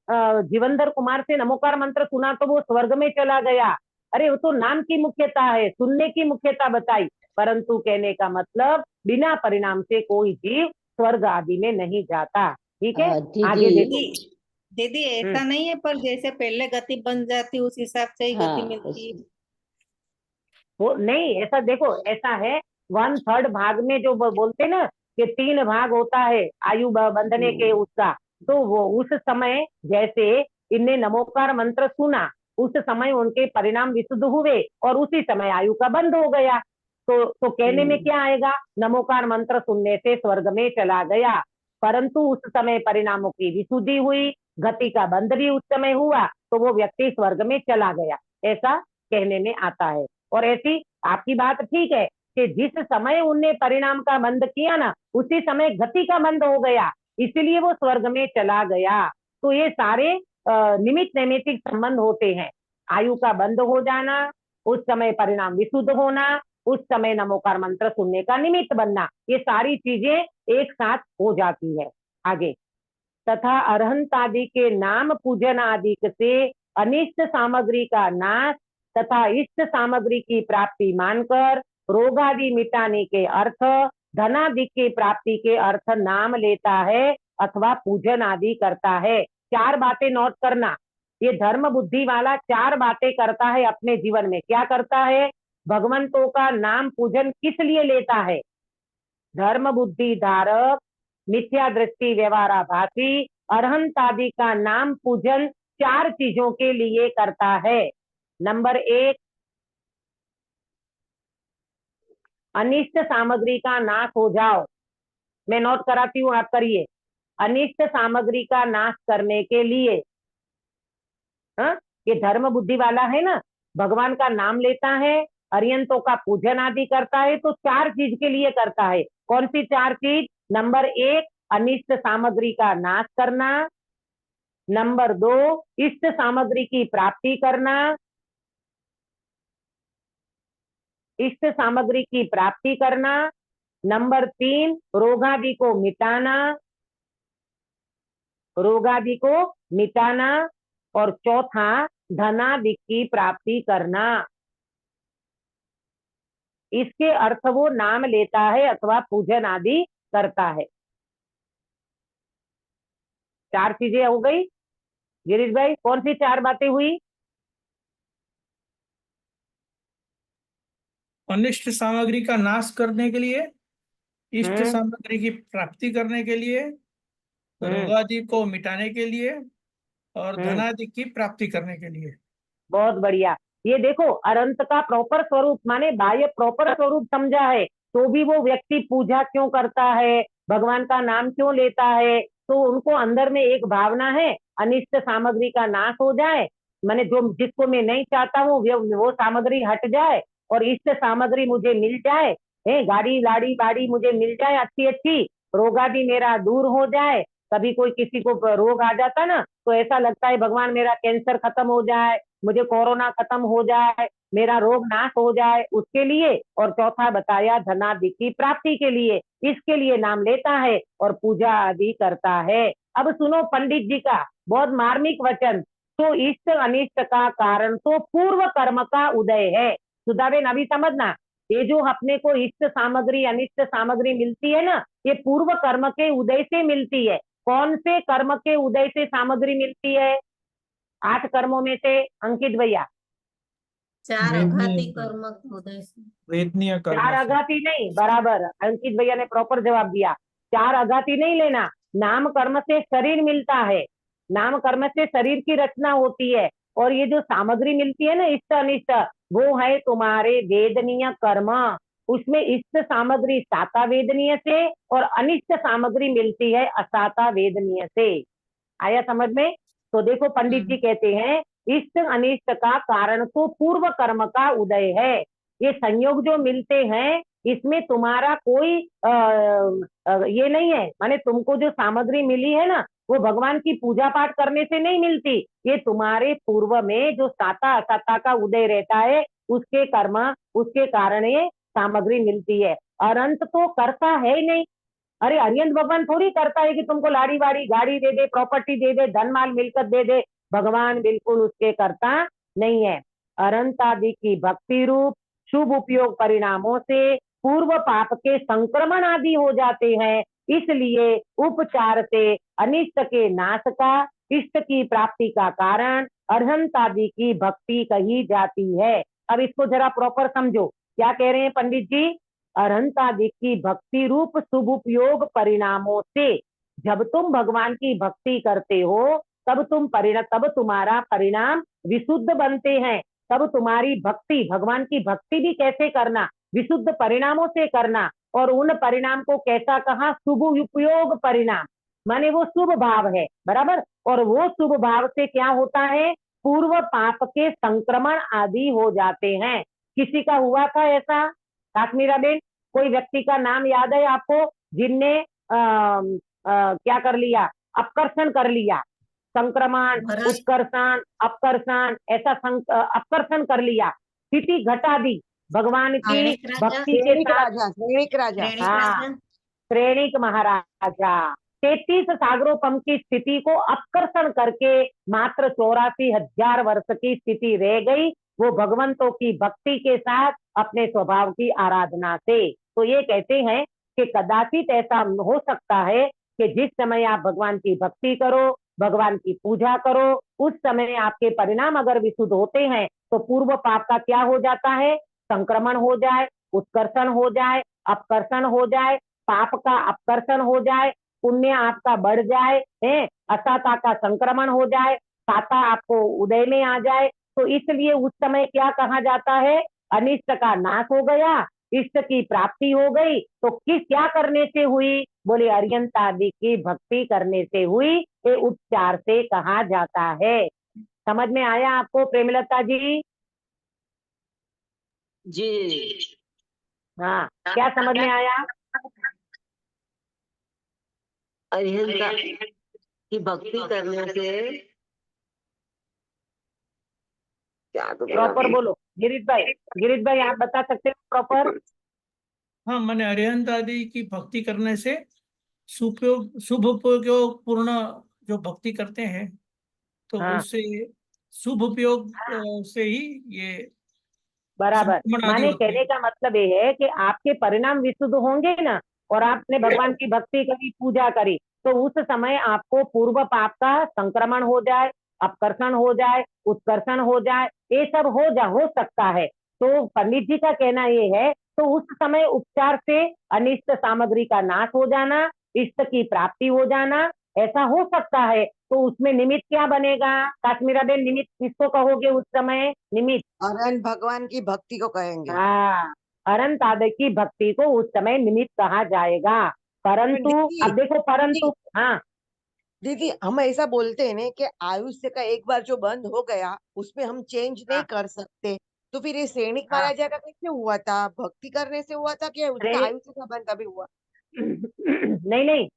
Speaker 1: जीवनधर कुमार से नमोकार मंत्र सुना तो वो स्वर्ग में चला गया। अरे वो तो नाम की मुख्यता है, सुनने की मुख्यता बताई, परंतु कहने का मतलब बिना परिणाम से कोई जीव स्वर्ग आदि में नहीं जाता। ठीक है, आगे
Speaker 4: दीदी।
Speaker 1: देखो।
Speaker 2: दीदी दीदी ऐसा नहीं है, पर जैसे पहले गति बन जाती उस हिसाब से ही गति
Speaker 4: हाँ
Speaker 2: मिलती है।
Speaker 1: वो नहीं, ऐसा देखो, ऐसा है 1/3 भाग में जो बोलते ना कि 3 भाग होता है आयु बंधने के उसका, तो वो उस समय जैसे इनने नमोकार मंत्र सुना, उस समय उनके परिणाम विशुद्ध हुए और उसी समय आयु का बंद हो गया। तो कहने में क्या आएगा? नमोकार मंत्र सुनने से स्वर्ग में चला गया, परंतु उस समय परिणामों की विशुद्धि हुई, गति का बंध भी उस समय हुआ, तो वो व्यक्ति स्वर्ग में चला गया, ऐसा कहने में आता है। और ऐसी आपकी बात ठीक है कि जिस समय उनने परिणाम का बंद किया ना, उसी समय गति का बंद हो गया, इसलिए वो स्वर्ग में चला गया। तो ये सारे निमित्त नैमित्तिक संबंध होते हैं। आयु का बंद हो जाना, उस समय परिणाम विशुद्ध होना, उस समय नमोकार मंत्र सुनने का निमित्त बनना, ये सारी चीजें एक साथ हो जाती है। आगे, तथा अरहंत आदि के नाम पूजन आदि से अनिष्ट सामग्री का नाश तथा इष्ट सामग्री की प्राप्ति मानकर रोग आदि मिटाने के अर्थ, धनादि की प्राप्ति के अर्थ नाम लेता है अथवा पूजन आदि करता है। 4 बातें नोट करना, ये धर्म बुद्धि वाला 4 बातें करता है अपने जीवन में। क्या करता है? भगवंतों का नाम पूजन किस लिए लेता है? धर्म बुद्धि धारक, मिथ्या दृष्टि व्यवहाराभासी, अरहंत आदि का नाम पूजन 4 चीजों के लिए करता है। नंबर 1, अनिष्ट सामग्री का नाश हो जाओ। मैं नोट कराती हूं, आप करिए। अनिष्ट सामग्री का नाश करने के लिए, हाँ, ये धर्म बुद्धि वाला है ना, भगवान का नाम लेता है, अरियंतों का पूजन आदि करता है, तो 4 चीज के लिए करता है। कौन सी 4 चीज? नंबर 1, अनिष्ट सामग्री का नाश करना। नंबर 2, इष्ट सामग्री की प्राप्ति करना। इष्ट सामग्री की प्राप्ति करना। नंबर 3, रोगादि को मिटाना। रोगादि को मिटाना। और चौथा, धनादि की प्राप्ति करना। इसके अर्थ वो नाम लेता है अथवा पूजन आदि करता है। 4 चीजें हो गई। गिरीश भाई, कौन सी 4 बातें हुई?
Speaker 5: अनिष्ट सामग्री का नाश करने के लिए, इष्ट
Speaker 1: हम्म
Speaker 5: सामग्री की प्राप्ति करने के लिए,
Speaker 1: हम्म
Speaker 5: रोगादि को मिटाने के लिए और
Speaker 1: हम्म
Speaker 5: धनादि की प्राप्ति करने के लिए।
Speaker 1: बहुत बढ़िया। ये देखो, अनंत का प्रॉपर स्वरूप माने बाह्य प्रॉपर स्वरूप समझा है, तो भी वो व्यक्ति पूजा क्यों करता है, भगवान का नाम क्यों लेता है? तो उनको अंदर में एक भावना है, अनिष्ट सामग्री का नाश हो जाए, माने जो जिसको मैं नहीं चाहता हूँ वो सामग्री हट जाए और इष्ट सामग्री मुझे मिल जाए, है गाड़ी लाड़ी बाड़ी मुझे मिल जाए अच्छी अच्छी, रोगादि मेरा दूर हो जाए। कभी कोई किसी को रोग आ जाता ना, तो ऐसा लगता है भगवान मेरा कैंसर खत्म हो जाए, मुझे कोरोना खत्म हो जाए, मेरा रोग नाश हो जाए, उसके लिए। और चौथा बताया धनादि की प्राप्ति के लिए, इसके लिए नाम लेता है और पूजा आदि करता है। अब सुनो पंडित जी का बहुत मार्मिक वचन। तो इष्ट अनिष्ट का कारण तो पूर्व कर्म का उदय है। सुधाबेन अभी समझना, ये जो अपने को इष्ट सामग्री अनिष्ट सामग्री मिलती है ना, ये पूर्व कर्म के उदय से मिलती है। कौन से कर्म के उदय से सामग्री मिलती है? 8 कर्मों में से अंकित भैया।
Speaker 2: 4
Speaker 5: वेदनीय
Speaker 2: आघाती कर्म उदय से।
Speaker 5: वेदनीय
Speaker 1: 4
Speaker 5: कर्म से।
Speaker 1: आघाती नहीं, बराबर अंकित भैया ने प्रॉपर जवाब दिया। 4 आघाती नहीं लेना। नाम कर्म से शरीर मिलता है, नाम कर्म से शरीर की रचना होती है। और ये जो सामग्री मिलती है ना इष्ट अनिष्ट, वो है तुम्हारे वेदनीय कर्म। उसमें इष्ट सामग्री साता वेदनीय से और अनिष्ट सामग्री मिलती है असाता वेदनीय से। आया समझ में? तो देखो पंडित जी कहते हैं इष्ट अनिष्ट का कारण तो पूर्व कर्म का उदय है। ये संयोग जो मिलते हैं इसमें तुम्हारा कोई ये नहीं है, माने तुमको जो सामग्री मिली है ना वो भगवान की पूजा पाठ करने से नहीं मिलती। ये तुम्हारे पूर्व में जो साता असाता का उदय रहता है उसके कर्म, उसके कारण ये सामग्री मिलती है। और अंत तो करता है ही नहीं। अरे अरिहंत भगवान थोड़ी करता है कि तुमको लाड़ी वाड़ी गाड़ी दे दे, प्रॉपर्टी दे दे, धन माल मिलकत दे दे। भगवान बिल्कुल उसके करता नहीं है। अनंत आदि की भक्ति रूप शुभ उपयोग परिणामों से पूर्व पाप के संक्रमण आदि हो जाते हैं। इसलिए उपचार से अनिष्ट के नाश का, इष्ट की प्राप्ति का कारण अरहंत आदि की भक्ति कही जाती है। अब इसको जरा प्रॉपर समझो, क्या कह रहे हैं पंडित जी? अरहंत आदि की भक्ति रूप शुभ उपयोग परिणामों से, जब तुम भगवान की भक्ति करते हो तब तब तुम्हारा परिणाम विशुद्ध बनते हैं। तब तुम्हारी भक्ति, भगवान की भक्ति भी कैसे करना? विशुद्ध परिणामों से करना। और उन परिणाम को कैसा कहा? शुभ उपयोग परिणाम, माने वो शुभ भाव है, बराबर। और वो शुभ भाव से क्या होता है? पूर्व पाप के संक्रमण आदि हो जाते हैं। किसी का हुआ था ऐसा काश्मीरा बेन? कोई व्यक्ति का नाम याद है आपको जिनने क्या कर लिया? अपकर्षण कर लिया, संक्रमण,
Speaker 2: भरत।
Speaker 1: उत्कर्षण, अपकर्षण, ऐसा अपकर्षण कर लिया, स्थिति घटा दी भगवान की
Speaker 2: श्रेणिक राजा।
Speaker 1: भक्ति के
Speaker 3: श्रेणिक
Speaker 1: साथ।
Speaker 3: राजा, श्रेणिक राजा।
Speaker 2: श्रेणिक
Speaker 1: हाँ,
Speaker 2: राजा।
Speaker 1: श्रेणिक महाराजा 33 सागरोपम की स्थिति को अपकर्षण करके मात्र 84,000 वर्ष की स्थिति रह गई, वो भगवंतों की भक्ति के साथ अपने स्वभाव की आराधना से। तो ये कहते हैं कि कदाचित ऐसा हो सकता है कि जिस समय आप भगवान की भक्ति करो, भगवान की पूजा करो, उस समय आपके परिणाम अगर विशुद्ध होते हैं तो पूर्व पाप का क्या हो जाता है? संक्रमण हो जाए, उत्कर्षण हो जाए, अपकर्षण हो जाए, पाप का अपकर्षण हो जाए, पुण्य आपका बढ़ जाए, है असाता का संक्रमण हो जाए, साता आपको उदय में आ जाए। तो इसलिए उस समय क्या कहा जाता है? अनिष्ट का नाश हो गया, इष्ट की प्राप्ति हो गई। तो क्या करने से हुई? बोले अरिहंत आदि की भक्ति करने से हुई। ये उपचार से कहा जाता है। समझ में आया आपको प्रेमलता जी?
Speaker 6: जी।
Speaker 1: हाँ, क्या समझ में आया?
Speaker 6: अरिहंत की भक्ति करने से क्या तो
Speaker 1: प्रॉपर बोलो गिरीश भाई। गिरीश भाई आप बता सकते हो प्रॉपर?
Speaker 5: हाँ, मैंने अरिहंत आदि की भक्ति करने से शुभ उपयोग पूर्ण जो भक्ति करते हैं तो
Speaker 1: हाँ,
Speaker 5: उससे शुभ उपयोग से ही ये
Speaker 1: बराबर।
Speaker 5: संक्रमण आदि
Speaker 1: माने
Speaker 5: होते
Speaker 1: कहने
Speaker 5: हैं।
Speaker 1: का मतलब ये है कि आपके परिणाम विशुद्ध होंगे ना, और आपने भगवान की भक्ति करी, पूजा करी, तो उस समय आपको पूर्व पाप का संक्रमण हो जाए, अपकर्षण हो जाए, उत्कर्षण हो जाए, ये सब हो सकता है। तो पंडित जी का कहना ये है, तो उस समय उपचार से अनिष्ट सामग्री का नाश हो जाना, इष्ट की प्राप्ति हो जाना, ऐसा हो सकता है। तो उसमें निमित्त क्या बनेगा? काश्मीरा बेन, निमित्त किसको कहोगे उस समय? निमित्त
Speaker 3: अनंत भगवान की भक्ति को कहेंगे।
Speaker 1: हाँ, अनंत आदि की भक्ति को उस समय निमित्त कहा जाएगा। परंतु
Speaker 3: दीदी,
Speaker 1: अब देखो, परंतु हाँ,
Speaker 3: दीदी हम ऐसा बोलते हैं ना कि आयुष्य का एक बार जो बंद हो गया उसमें हम चेंज नहीं
Speaker 1: हाँ,
Speaker 3: कर सकते। तो फिर ये सैनिक
Speaker 1: हाँ,
Speaker 3: महाराजा का कैसे हुआ था? भक्ति करने से हुआ था कि उसका
Speaker 1: अरे
Speaker 3: आयुष्य का बंद अभी हुआ?
Speaker 1: नहीं नहीं,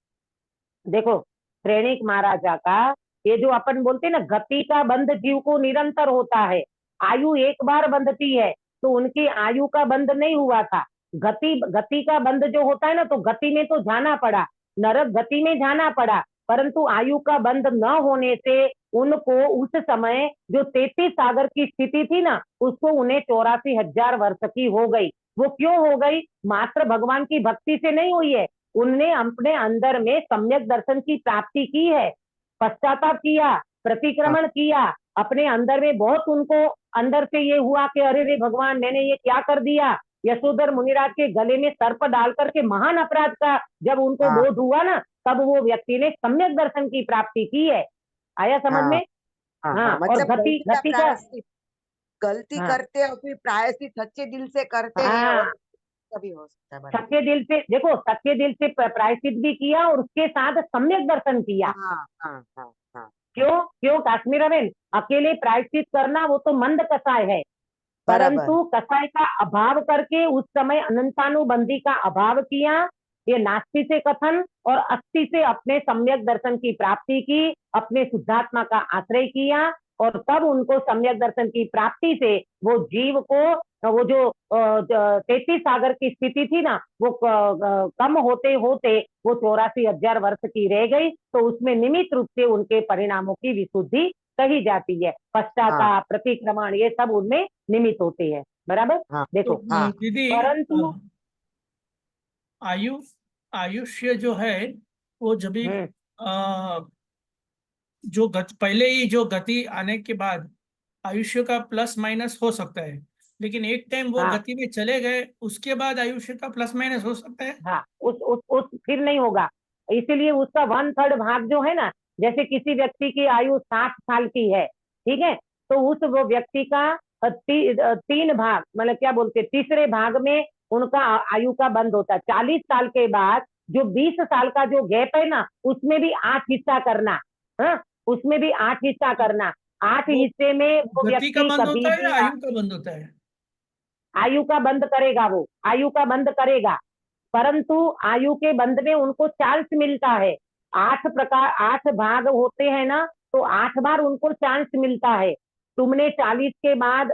Speaker 1: देखो श्रेणिक महाराजा का ये जो अपन बोलते हैं ना, गति का बंध जीव को निरंतर होता है। आयु एक बार बंधती है, तो उनकी आयु का बंध नहीं हुआ था। गति का बंध जो होता है ना, तो गति में तो जाना पड़ा, नरक गति में जाना पड़ा, परंतु आयु का बंध न होने से उनको उस समय जो 33 सागर की स्थिति थी ना, उसको उन्हें 84,000 वर्ष की हो गई। वो क्यों हो गई? मात्र भगवान की भक्ति से नहीं हुई है, उनने अपने अंदर में सम्यक दर्शन की प्राप्ति की है, पश्चाताप किया, प्रतिक्रमण किया, अपने अंदर में बहुत उनको अंदर से ये हुआ कि अरे रे भगवान, मैंने ये क्या कर दिया। यशोधर मुनिराज के गले में सर्प डाल करके महान अपराध का जब उनको
Speaker 3: हाँ।
Speaker 1: बोध हुआ ना, तब वो व्यक्ति ने सम्यक दर्शन की प्राप्ति की है। आया समझ
Speaker 3: हाँ,
Speaker 1: में?
Speaker 3: हाँ,
Speaker 1: हाँ,
Speaker 3: हाँ,
Speaker 1: और
Speaker 3: मतलब
Speaker 1: गति गति का,
Speaker 3: प्रायश्चित, गलती
Speaker 1: हाँ
Speaker 3: करते और फिर प्रायश्चित सच्चे दिल से करते हैं,
Speaker 1: हाँ,
Speaker 3: और कभी हो सकता है, बराबर।
Speaker 1: सच्चे दिल से देखो, सच्चे दिल से प्रायश्चित भी किया और उसके साथ सम्यक दर्शन किया।
Speaker 3: हाँ, हाँ, हाँ, हाँ,
Speaker 1: क्यों क्यों काश्मीर बहन, अकेले प्रायश्चित करना वो तो मंद कसाय है,
Speaker 3: बराबर।
Speaker 1: परंतु कसाय का अभाव करके उस समय अनंतानुबंधी का अभाव किया। ये नास्ति से कथन और अस्थि से अपने सम्यक दर्शन की प्राप्ति की, अपने शुद्धात्मा का आश्रय किया, और तब उनको सम्यक दर्शन की प्राप्ति से वो जीव को, वो जो 33 सागर की स्थिति थी ना, वो कम होते होते वो 84,000 वर्ष की रह गई। तो उसमें निमित्त रूप से उनके परिणामों की विशुद्धि कही जाती है। पश्चाताप, प्रतिक्रमण, ये सब उनमें निमित्त होते हैं। बराबर?
Speaker 3: हाँ,
Speaker 1: देखो,
Speaker 5: तो
Speaker 3: हाँ,
Speaker 5: दीदी
Speaker 1: परंतु
Speaker 5: आयुष्य जो है वो जब भी
Speaker 1: हम्म,
Speaker 5: जो पहले ही जो गति आने के बाद आयुष्य का प्लस माइनस हो सकता है, लेकिन एक टाइम वो
Speaker 1: हाँ
Speaker 5: गति में चले गए उसके बाद आयुष्य का प्लस माइनस हो सकता है।
Speaker 1: हाँ, उस फिर नहीं होगा। इसीलिए उसका 1/3 भाग जो है ना, जैसे किसी व्यक्ति की आयु 60 साल की है, ठीक है, तो उस वो व्यक्ति का 3 भाग, मतलब क्या बोलते, तीसरे भाग में उनका आयु का बंद होता है। 40 साल के बाद जो 20 साल का जो गैप है ना, उसमें भी 8 हिस्सा करना। हाँ, उसमें भी 8 हिस्सा करना। 8
Speaker 5: वो
Speaker 1: हिस्से में वो
Speaker 5: गति का
Speaker 1: व्यक्ति
Speaker 5: बंद
Speaker 1: कभी
Speaker 5: होता है
Speaker 1: भी
Speaker 5: या आयु का बंद होता है?
Speaker 1: आयु का बंद करेगा, वो आयु का बंद करेगा, परंतु आयु के बंद में उनको चांस मिलता है। 8 भाग होते हैं ना, तो 8 बार उनको चांस मिलता है। तुमने 40 के बाद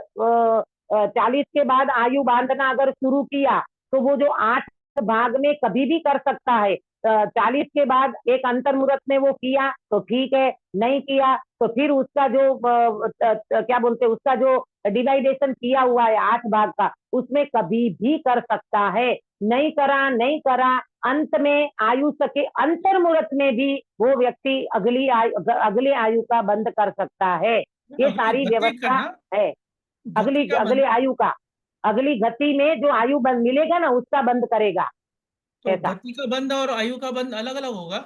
Speaker 1: 40 के बाद आयु बांधना अगर शुरू किया, तो वो जो 8 भाग में कभी भी कर सकता है। 40 के बाद एक अंतर मुहूर्त में वो किया तो ठीक है, नहीं किया तो फिर उसका जो क्या बोलते, उसका जो डिवाइडेशन किया हुआ है 8 भाग का, उसमें कभी भी कर सकता है। नहीं करा, अंत में आयु के अंतर मुहूर्त में भी वो व्यक्ति अगले आयु का बंद कर सकता है। ये
Speaker 5: अगली
Speaker 1: सारी
Speaker 5: गति
Speaker 1: व्यवस्था
Speaker 5: करना,
Speaker 1: है।
Speaker 5: गति का
Speaker 1: अगले
Speaker 5: बंद,
Speaker 1: आयु का, अगली गति में जो आयु बंद मिलेगा ना, उसका बंद करेगा।
Speaker 5: तो
Speaker 1: ऐसा
Speaker 5: गति का बंद और आयु का बंद अलग अलग होगा।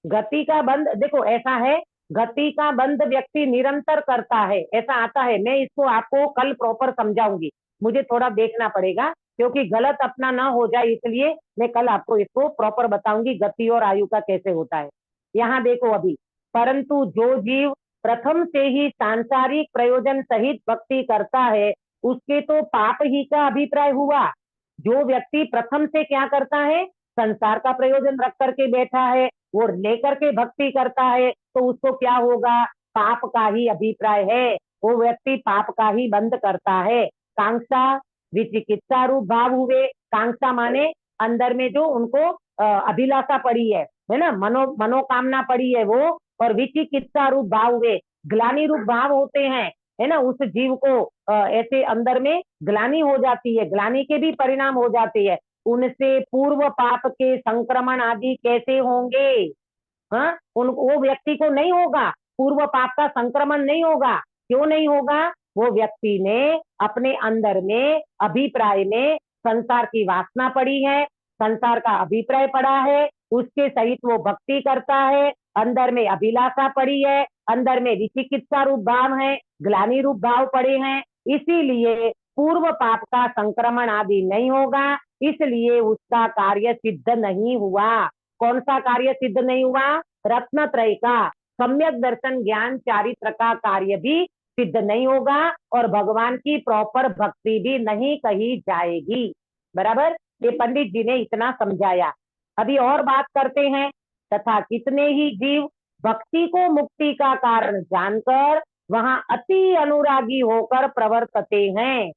Speaker 1: गति का बंद, देखो ऐसा है, गति का बंद व्यक्ति निरंतर करता है, ऐसा आता है। मैं इसको आपको कल प्रॉपर समझाऊंगी, मुझे थोड़ा देखना पड़ेगा, क्योंकि गलत अपना ना हो जाए, इसलिए मैं कल आपको इसको प्रॉपर बताऊंगी गति और आयु का कैसे होता है। यहाँ देखो अभी, परंतु जो जीव प्रथम से ही सांसारिक प्रयोजन सहित भक्ति करता है, उसके तो पाप ही का अभिप्राय हुआ। जो व्यक्ति प्रथम से क्या करता है, संसार का प्रयोजन रख करके बैठा है, वो लेकर के भक्ति करता है, तो उसको क्या होगा, पाप का ही अभिप्राय है। वो व्यक्ति पाप का ही बंद करता है। कांक्षा विचिकित्सा रूप भाव हुए। कांक्षा माने अंदर में जो उनको अभिलाषा पड़ी है ना, मनोकामना पड़ी है वो, और विचिकित्सा रूप भाव हुए, ग्लानि रूप भाव होते हैं, है ना, उस जीव को ऐसे अंदर में ग्लानि हो जाती है, ग्लानि के भी परिणाम हो जाते हैं। उनसे पूर्व पाप के संक्रमण आदि कैसे होंगे? हाँ, वो व्यक्ति को नहीं होगा, पूर्व पाप का संक्रमण नहीं होगा। क्यों नहीं होगा? वो व्यक्ति ने अपने अंदर में अभिप्राय में संसार की वासना पड़ी है, संसार का अभिप्राय पड़ा है, उसके सहित वो भक्ति करता है, अंदर में अभिलाषा पड़ी है, अंदर में विचिकित्सा रूप भाव है, ग्लानि रूप भाव पड़े हैं, इसीलिए पूर्व पाप का संक्रमण आदि नहीं होगा, इसलिए उसका कार्य सिद्ध नहीं हुआ। कौन सा कार्य सिद्ध नहीं हुआ? रत्नत्रय का सम्यक दर्शन ज्ञान चारित्र का कार्य भी सिद्ध नहीं होगा, और भगवान की प्रॉपर भक्ति भी नहीं कही जाएगी। बराबर? ये पंडित जी ने इतना समझाया। अभी और बात करते हैं। तथा कितने ही जीव भक्ति को मुक्ति का कारण जानकर वहां अति अनुरागी होकर प्रवर्तते हैं।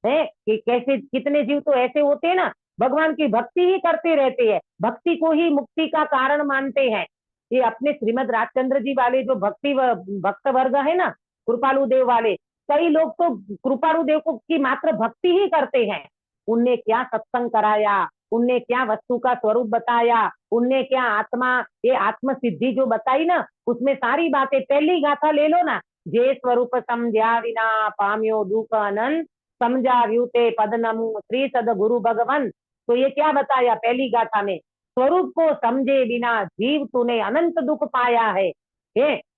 Speaker 1: है कि कैसे कितने जीव तो ऐसे होते हैं ना, भगवान की भक्ति ही करते रहते हैं, भक्ति को ही मुक्ति का कारण मानते हैं। ये अपने श्रीमद राजचंद्र जी वाले जो भक्त वर्ग है ना, कृपालु देव वाले, कई लोग तो कृपालु देव को की मात्र भक्ति ही करते हैं। उनने क्या सत्संग कराया, उनने क्या वस्तु का स्वरूप बताया, उनने क्या ये आत्म सिद्धि जो बताई ना, उसमें सारी बातें, पहली गाथा ले लो ना, जे स्वरूप समझा विना पाम्यो दुख अनंत, समझा व्यूते पद नमु श्री सद गुरु भगवान। तो ये क्या बताया पहली गाथा में, स्वरूप को समझे बिना जीव तूने अनंत दुख पाया है।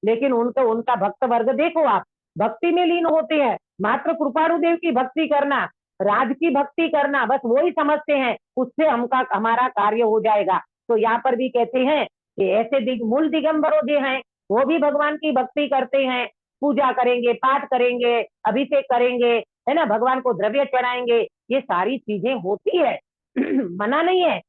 Speaker 1: लेकिन उनका भक्त वर्ग देखो आप, भक्ति में लीन होते हैं, मात्र कृपाणु देव की भक्ति करना, राज की भक्ति करना, बस वो ही समझते हैं, उससे हमारा कार्य हो जाएगा। तो यहाँ पर भी कहते हैं कि ऐसे मूल दिगंबरों जो हैं वो भी भगवान की भक्ति करते हैं, पूजा करेंगे, पाठ करेंगे, अभिषेक करेंगे, है ना, भगवान को द्रव्य चढ़ाएंगे, ये सारी चीजें होती है मना नहीं है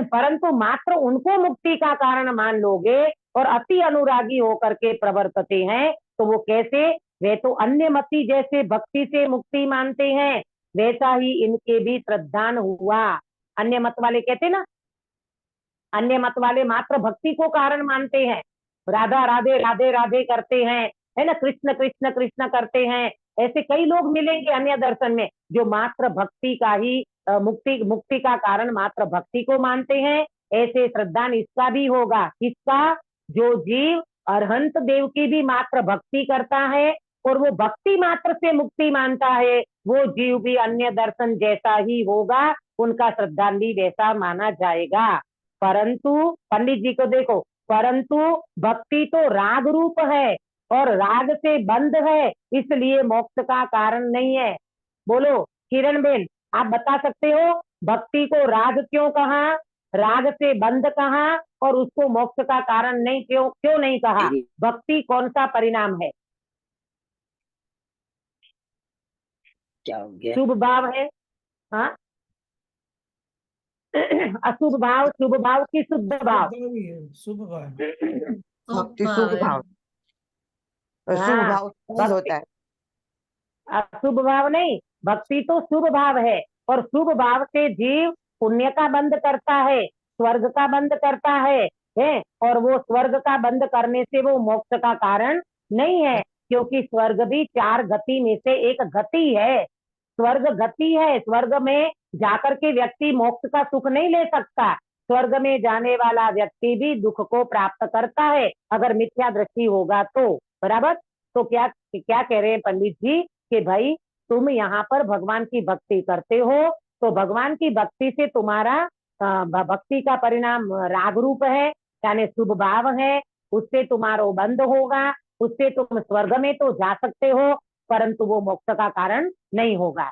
Speaker 1: परंतु मात्र उनको मुक्ति का कारण मान लोगे और अति अनुरागी होकर के प्रवर्तते हैं, तो वो कैसे, वे तो अन्य मती जैसे भक्ति से मुक्ति मानते हैं, वैसा ही इनके भी श्रद्धान हुआ। अन्य मत वाले कहते ना, अन्य मत वाले मात्र भक्ति को कारण मानते हैं, राधा राधे राधे राधे करते हैं, है ना, कृष्ण कृष्ण कृष्ण करते हैं। ऐसे कई लोग मिलेंगे अन्य दर्शन में जो मात्र भक्ति का ही मुक्ति का कारण मात्र भक्ति को मानते हैं। ऐसे श्रद्धान इसका भी होगा, किसका, जो जीव अरहंत देव की भी मात्र भक्ति करता है और वो भक्ति मात्र से मुक्ति मानता है, वो जीव भी अन्य दर्शन जैसा ही होगा, उनका श्रद्धान भी वैसा माना जाएगा। परंतु पंडित जी को देखो, परंतु भक्ति तो राग रूप है और राग से बंद है, इसलिए मोक्ष का कारण नहीं है। बोलो किरण बेन, आप बता सकते हो भक्ति को राग क्यों कहा, राग से बंद कहा और उसको मोक्ष का कारण नहीं, क्यों नहीं कहा? भक्ति कौन सा परिणाम है?
Speaker 4: क्या हो गया?
Speaker 1: शुभ भाव है, हाँ अशुभ भाव, शुभ भाव की शुद्ध भाव?
Speaker 5: शुभ भाव।
Speaker 3: भक्ति शुभ भाव, शुभ
Speaker 1: हाँ,
Speaker 3: भाव बंद होता है।
Speaker 1: अशुभ भाव नहीं, भक्ति तो शुभ भाव है और शुभ भाव से जीव पुण्य का बंद करता है, स्वर्ग का बंद करता है, और वो स्वर्ग का बंद करने से वो मोक्ष का कारण नहीं है, क्योंकि स्वर्ग भी 4 गति में से एक गति है, स्वर्ग गति है। स्वर्ग में जाकर के व्यक्ति मोक्ष का सुख नहीं ले सकता, स्वर्ग में जाने वाला व्यक्ति भी दुख को प्राप्त करता है अगर मिथ्या दृष्टि होगा तो, बराबर। तो क्या कह रहे हैं पंडित जी कि भाई तुम यहाँ पर भगवान की भक्ति करते हो, तो भगवान की भक्ति से तुम्हारा भक्ति का परिणाम राग रूप है, यानी शुभ भाव है, उससे तुम्हारा बंध होगा, उससे तुम स्वर्ग में तो जा सकते हो परंतु वो मोक्ष का कारण नहीं होगा।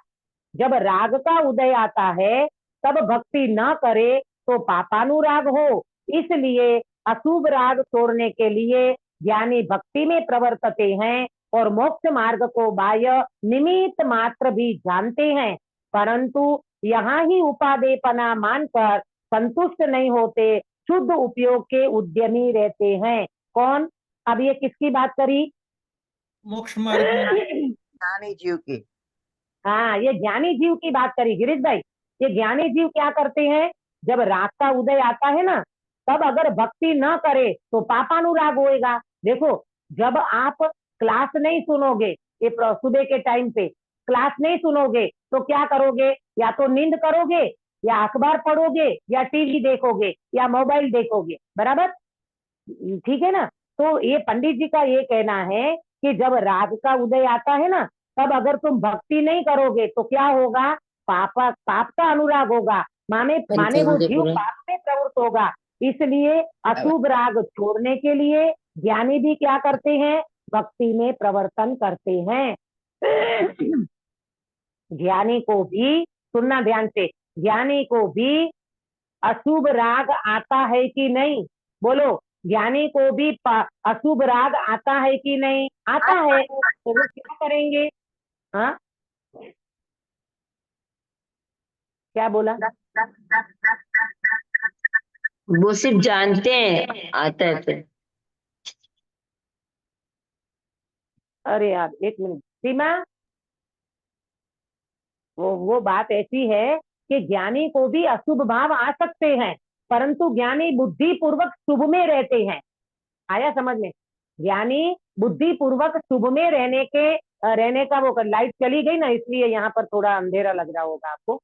Speaker 1: जब राग का उदय आता है तब भक्ति न करे तो पापानुराग हो, इसलिए अशुभ राग छोड़ने के लिए ज्ञानी भक्ति में प्रवर्तते हैं और मोक्ष मार्ग को बाह्य निमित्त मात्र भी जानते हैं, परंतु यहाँ ही उपादेयपना मानकर संतुष्ट नहीं होते, शुद्ध उपयोग के उद्यमी रहते हैं। कौन? अब ये किसकी बात करी?
Speaker 5: मोक्ष मार्ग
Speaker 3: ज्ञानी जीव की।
Speaker 1: हाँ, ये ज्ञानी जीव की बात करी गिरीश भाई। ये ज्ञानी जीव क्या करते हैं, जब राग का उदय आता है ना, तब अगर भक्ति न करे तो पापानुराग होएगा। देखो, जब आप क्लास नहीं सुनोगे, ये सुबह के टाइम पे क्लास नहीं सुनोगे तो क्या करोगे, या तो नींद करोगे या अखबार पढ़ोगे या टीवी देखोगे या मोबाइल देखोगे, बराबर, ठीक है ना। तो ये पंडित जी का ये कहना है कि जब राग का उदय आता है ना, तब अगर तुम भक्ति नहीं करोगे तो क्या होगा, पाप का अनुराग होगा, माने वो जीव पाप में प्रवृत्त होगा। इसलिए अशुभ राग छोड़ने के लिए ज्ञानी भी क्या करते हैं, भक्ति में प्रवर्तन करते हैं। ज्ञानी को भी सुनना ध्यान से, ज्ञानी को भी अशुभ राग आता है कि नहीं? बोलो, ज्ञानी को भी अशुभ राग आता है कि नहीं? आता है। तो वो क्या करेंगे? हाँ, क्या बोला?
Speaker 4: वो सिर्फ जानते हैं, आता है फिर
Speaker 1: अरे यार एक मिनट सीमा, वो बात ऐसी है कि ज्ञानी को भी अशुभ भाव आ सकते हैं, परंतु ज्ञानी बुद्धि पूर्वक शुभ में रहते हैं। आया समझ में? ज्ञानी बुद्धि पूर्वक शुभ में रहने का वो लाइट चली गई ना, इसलिए यहाँ पर थोड़ा अंधेरा लग रहा होगा आपको।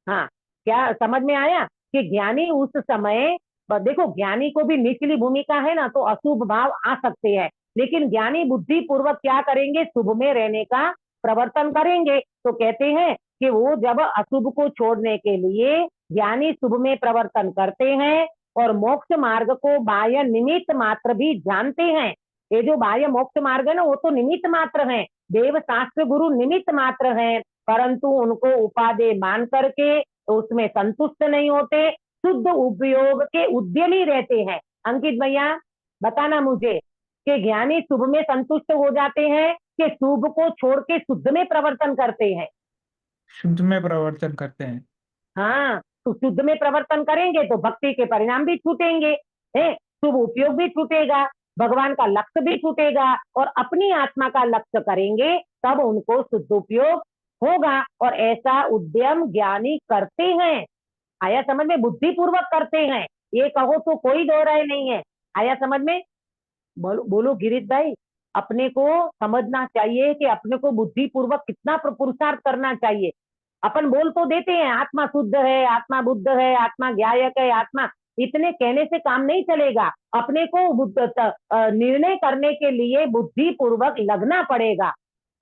Speaker 1: हाँ, क्या समझ में आया कि ज्ञानी उस समय, देखो ज्ञानी को भी निचली भूमिका है ना, तो अशुभ भाव आ सकते हैं, लेकिन ज्ञानी बुद्धि पूर्वक क्या करेंगे, शुभ में रहने का प्रवर्तन करेंगे। तो कहते हैं कि वो जब अशुभ को छोड़ने के लिए ज्ञानी शुभ में प्रवर्तन करते हैं और मोक्ष मार्ग को बाह्य निमित्त मात्र भी जानते हैं। ये जो बाह्य मोक्ष मार्ग है ना, वो तो निमित्त मात्र है, देव शास्त्र गुरु निमित्त मात्र हैं, परंतु उनको उपादेय मान करके उसमें संतुष्ट नहीं होते, शुद्ध उपयोग के उद्यमी रहते हैं। अंकित भैया बताना मुझे कि ज्ञानी शुभ में संतुष्ट हो जाते हैं कि शुभ को छोड़ के शुद्ध में प्रवर्तन करते हैं?
Speaker 5: शुद्ध में प्रवर्तन करते हैं।
Speaker 1: हाँ, तो शुद्ध में प्रवर्तन करेंगे तो भक्ति के परिणाम भी छूटेंगे, है शुभ उपयोग भी छूटेगा, भगवान का लक्ष्य भी छूटेगा, और अपनी आत्मा का लक्ष्य करेंगे तब उनको शुद्ध उपयोग होगा। और ऐसा उद्यम ज्ञानी करते हैं। आया समझ में? बुद्धि पूर्वक करते हैं, ये कहो तो कोई दो राय नहीं है। आया समझ में? बोलो गिरीश भाई, अपने को समझना चाहिए कि अपने को बुद्धि पूर्वक कितना पुरुषार्थ करना चाहिए। अपन बोल तो देते हैं आत्मा शुद्ध है, आत्मा बुद्ध है, आत्मा ज्ञायक है, आत्मा, इतने कहने से काम नहीं चलेगा। अपने को निर्णय करने के लिए बुद्धि पूर्वक लगना पड़ेगा,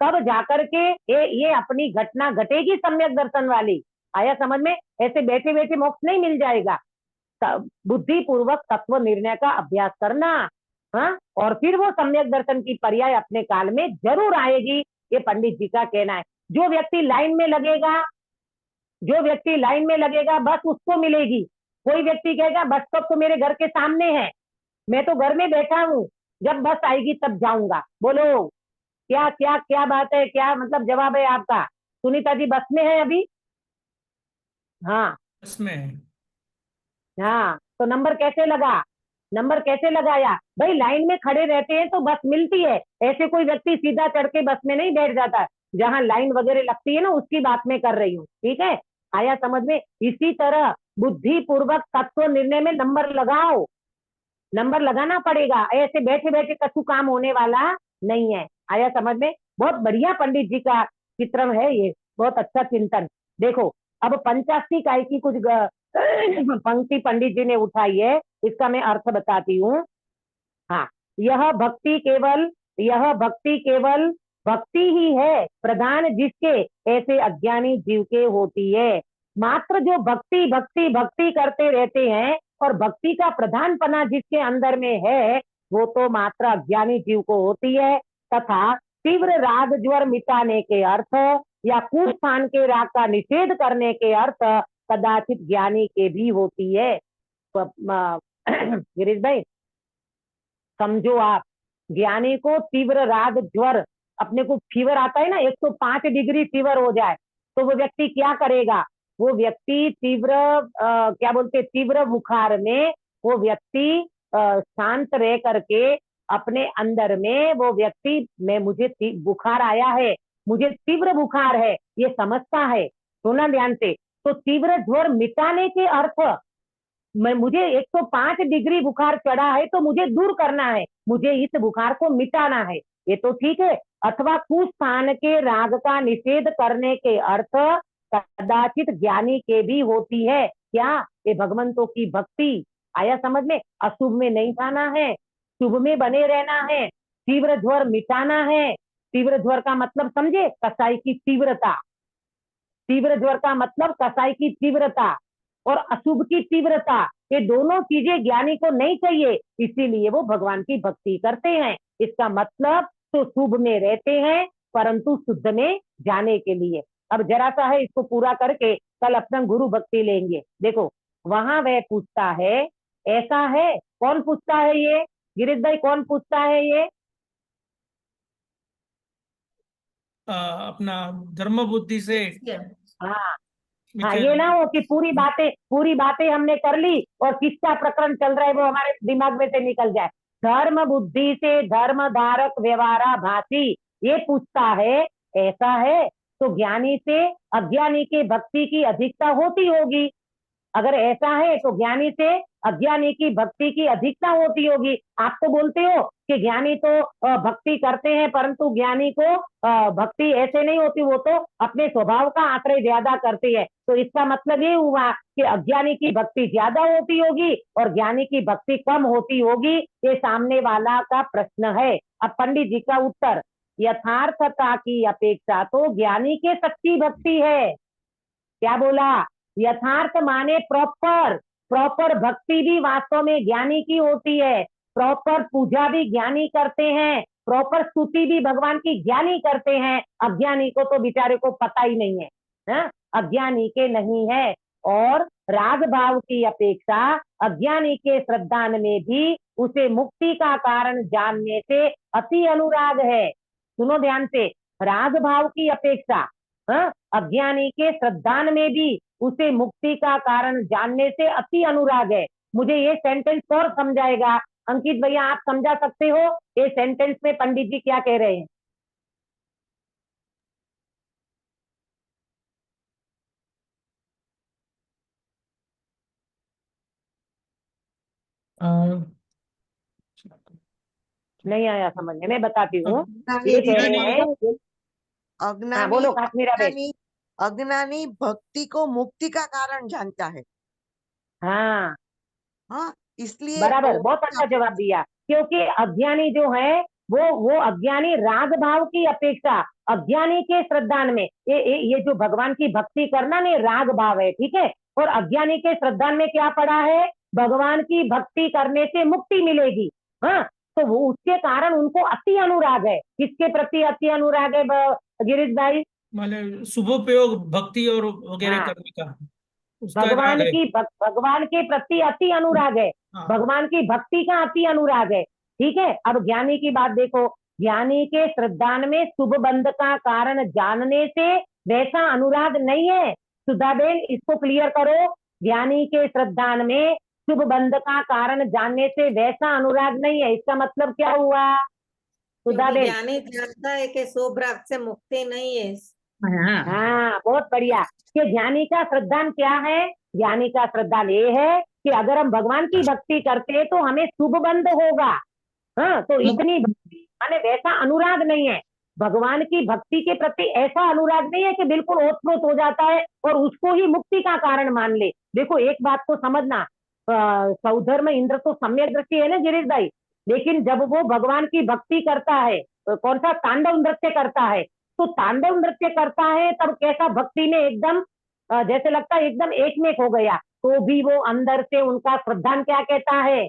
Speaker 1: तब जाकर के ये अपनी घटना घटेगी सम्यक दर्शन वाली। आया समझ में? ऐसे बैठे बैठे मोक्ष नहीं मिल जाएगा। बुद्धि पूर्वक तत्व निर्णय का अभ्यास करना, हाँ, और फिर वो सम्यक दर्शन की पर्याय अपने काल में जरूर आएगी, ये पंडित जी का कहना है। जो व्यक्ति लाइन में लगेगा बस उसको मिलेगी। कोई व्यक्ति कहेगा बस स्टॉप तो मेरे घर के सामने है, मैं तो घर में बैठा हूँ, जब बस आएगी तब जाऊंगा। बोलो क्या क्या क्या बात है, क्या मतलब जवाब है आपका? सुनीता जी बस में है अभी? हाँ
Speaker 5: इसमें
Speaker 1: हाँ, तो नंबर कैसे लगाया भाई? लाइन में खड़े रहते हैं तो बस मिलती है, ऐसे कोई व्यक्ति सीधा चढ़ के बस में नहीं बैठ जाता है। जहां लाइन वगैरह लगती है ना, उसकी बात मैं कर रही हूँ, ठीक है? आया समझ में? इसी तरह बुद्धि पूर्वक तत्व निर्णय में नंबर लगाओ, नंबर लगाना पड़ेगा, ऐसे बैठे बैठे कछु काम होने वाला नहीं है। आया समझ में? बहुत बढ़िया पंडित जी का चित्रण है ये, बहुत अच्छा चिंतन। देखो अब 85 इकाई की कुछ पंक्ति पंडित जी ने उठाई है, इसका मैं अर्थ बताती हूँ। हाँ, यह भक्ति केवल भक्ति ही है प्रधान, जिसके ऐसे अज्ञानी जीव के होती है। मात्र जो भक्ति भक्ति भक्ति करते रहते हैं और भक्ति का प्रधान पना जिसके अंदर में है, वो तो मात्र अज्ञानी जीव को होती है। तथा तीव्र राग ज्वर मिटाने के अर्थ या कुस्थान के राग का निषेध करने के अर्थ कदाचित ज्ञानी के भी होती है। गिरीश भाई समझो आप, ज्ञानी को तीव्र राग ज्वर, अपने को फीवर आता है ना, 105 डिग्री फीवर हो जाए तो वो व्यक्ति क्या करेगा? वो व्यक्ति तीव्र बुखार में वो व्यक्ति शांत रह करके अपने अंदर में वो व्यक्ति, मुझे बुखार आया है, मुझे तीव्र बुखार है, ये समझता है। सुना ध्यान से, तो तीव्र ज्वर मिटाने के अर्थ, मुझे 105 डिग्री बुखार चढ़ा है तो मुझे दूर करना है, मुझे इस बुखार को मिटाना है, ये तो ठीक है। अथवा कुस्थान के राग का निषेध करने के अर्थ कदाचित ज्ञानी के भी होती है। क्या? ये भगवंतों की भक्ति। आया समझ में? अशुभ में नहीं जाना है, शुभ में बने रहना है, तीव्र ज्वर मिटाना है। तीव्र ज्वर का मतलब समझे? कसाई की तीव्रता। तीव्र ज्वर का मतलब कसाई की तीव्रता और अशुभ की तीव्रता, ये दोनों चीजें ज्ञानी को नहीं चाहिए, इसीलिए वो भगवान की भक्ति करते हैं। इसका मतलब तो शुभ में रहते हैं परंतु शुद्ध में जाने के लिए। अब जरा सा है, इसको पूरा करके कल अपना गुरु भक्ति लेंगे। देखो वहां वह पूछता है, ऐसा है, कौन पूछता है ये? गिरीश भाई कौन पूछता है ये?
Speaker 5: अपना धर्म बुद्धि से
Speaker 1: हाँ हाँ, ये ना हो कि पूरी बातें हमने कर ली और किसका प्रकरण चल रहा है वो हमारे दिमाग में से निकल जाए। धर्म बुद्धि से धर्म धारक व्यवहारा भाषी, ये पूछता है, ऐसा है तो ज्ञानी से अज्ञानी के भक्ति की अधिकता होती होगी। अगर ऐसा है तो ज्ञानी से अज्ञानी की भक्ति की अधिकता होती होगी। आप तो बोलते हो कि ज्ञानी तो भक्ति करते हैं, परंतु ज्ञानी को भक्ति ऐसे नहीं होती, वो तो अपने स्वभाव का आश्रय ज्यादा करती है। तो इसका मतलब ये हुआ कि अज्ञानी की भक्ति ज्यादा होती होगी और ज्ञानी की भक्ति कम होती होगी। ये सामने वाला का प्रश्न है। अब पंडित जी का उत्तर, यथार्थता की अपेक्षा तो ज्ञानी के सच्ची भक्ति है। क्या बोला? यथार्थ माने प्रॉपर, प्रॉपर भक्ति भी वास्तव में ज्ञानी की होती है। प्रॉपर पूजा भी ज्ञानी करते हैं, प्रॉपर स्तुति भी भगवान की ज्ञानी करते हैं। अज्ञानी को तो बेचारे को पता ही नहीं है, हा? अज्ञानी के नहीं है। और राग भाव की अपेक्षा अज्ञानी के श्रद्धान में भी उसे मुक्ति का कारण जानने से अति अनुराग है। सुनो ध्यान से, राग भाव की अपेक्षा अज्ञानी के श्रद्धान में भी उसे मुक्ति का कारण जानने से अति अनुराग है। मुझे ये सेंटेंस और समझाएगा अंकित भैया, आप समझा सकते हो ये सेंटेंस में पंडित जी क्या कह रहे हैं? नहीं आया समझ में, मैं बताती हूँ। ये कह रहे हैं, हाँ
Speaker 3: अज्ञानी
Speaker 1: बोलो काश्मीरा बेट।
Speaker 3: अज्ञानी अज्ञानी भक्ति को मुक्ति का कारण जानता है।
Speaker 1: हाँ
Speaker 3: हाँ, इसलिए
Speaker 1: बराबर,
Speaker 3: वो
Speaker 1: बहुत अच्छा जवाब दिया। क्योंकि अज्ञानी जो है वो अज्ञानी राग भाव की अपेक्षा अज्ञानी के श्रद्धान में ये जो भगवान की भक्ति करना नहीं राग भाव है, ठीक है। और अज्ञानी के श्रद्धान में क्या पड़ा है? भगवान की भक्ति करने से मुक्ति मिलेगी। हाँ, तो वो उसके कारण उनको अति अनुराग है। किसके प्रति अति अनुराग है गिरीश भाई?
Speaker 5: माने शुभोपयोग भक्ति और वगैरह
Speaker 1: हाँ,
Speaker 5: करने का उसका राग है।
Speaker 1: भगवान के प्रति अति अनुराग है,
Speaker 5: हाँ।
Speaker 1: भगवान की भक्ति का अति अनुराग है, ठीक है। अब ज्ञानी की बात देखो, ज्ञानी के श्रद्धान में शुभ बंध का कारण जानने से वैसा अनुराग नहीं है। सुधाबेन इसको क्लियर करो, ज्ञानी के श्रद्धान में शुभ बंध का कारण जानने से वैसा अनुराग नहीं है। इसका मतलब क्या हुआ
Speaker 2: क्योंकि
Speaker 1: सुधाबेन?
Speaker 2: ज्ञानी जानता है कि शुभ राग से मुक्ति नहीं है।
Speaker 1: हाँ बहुत बढ़िया। कि ज्ञानी का श्रद्धान क्या है? ज्ञानी का श्रद्धान ये है कि अगर हम भगवान की भक्ति करते हैं तो हमें शुभ बंध होगा। हाँ, तो इतनी भक्ति माने वैसा अनुराग नहीं है। भगवान की भक्ति के प्रति ऐसा अनुराग नहीं है कि बिल्कुल ओतप्रोत हो जाता है और उसको ही मुक्ति का कारण मान ले। देखो एक बात को समझना, सौधर्म इंद्र तो सम्यक दृष्टि है ना गिरीश भाई, लेकिन जब वो भगवान की भक्ति करता है, कौन सा तांडव नृत्य करता है, तो तांडव नृत्य करता है तब कैसा भक्ति में एकदम जैसे लगता है एकदम एक में हो गया। तो भी वो अंदर से उनका श्रद्धान क्या कहता है?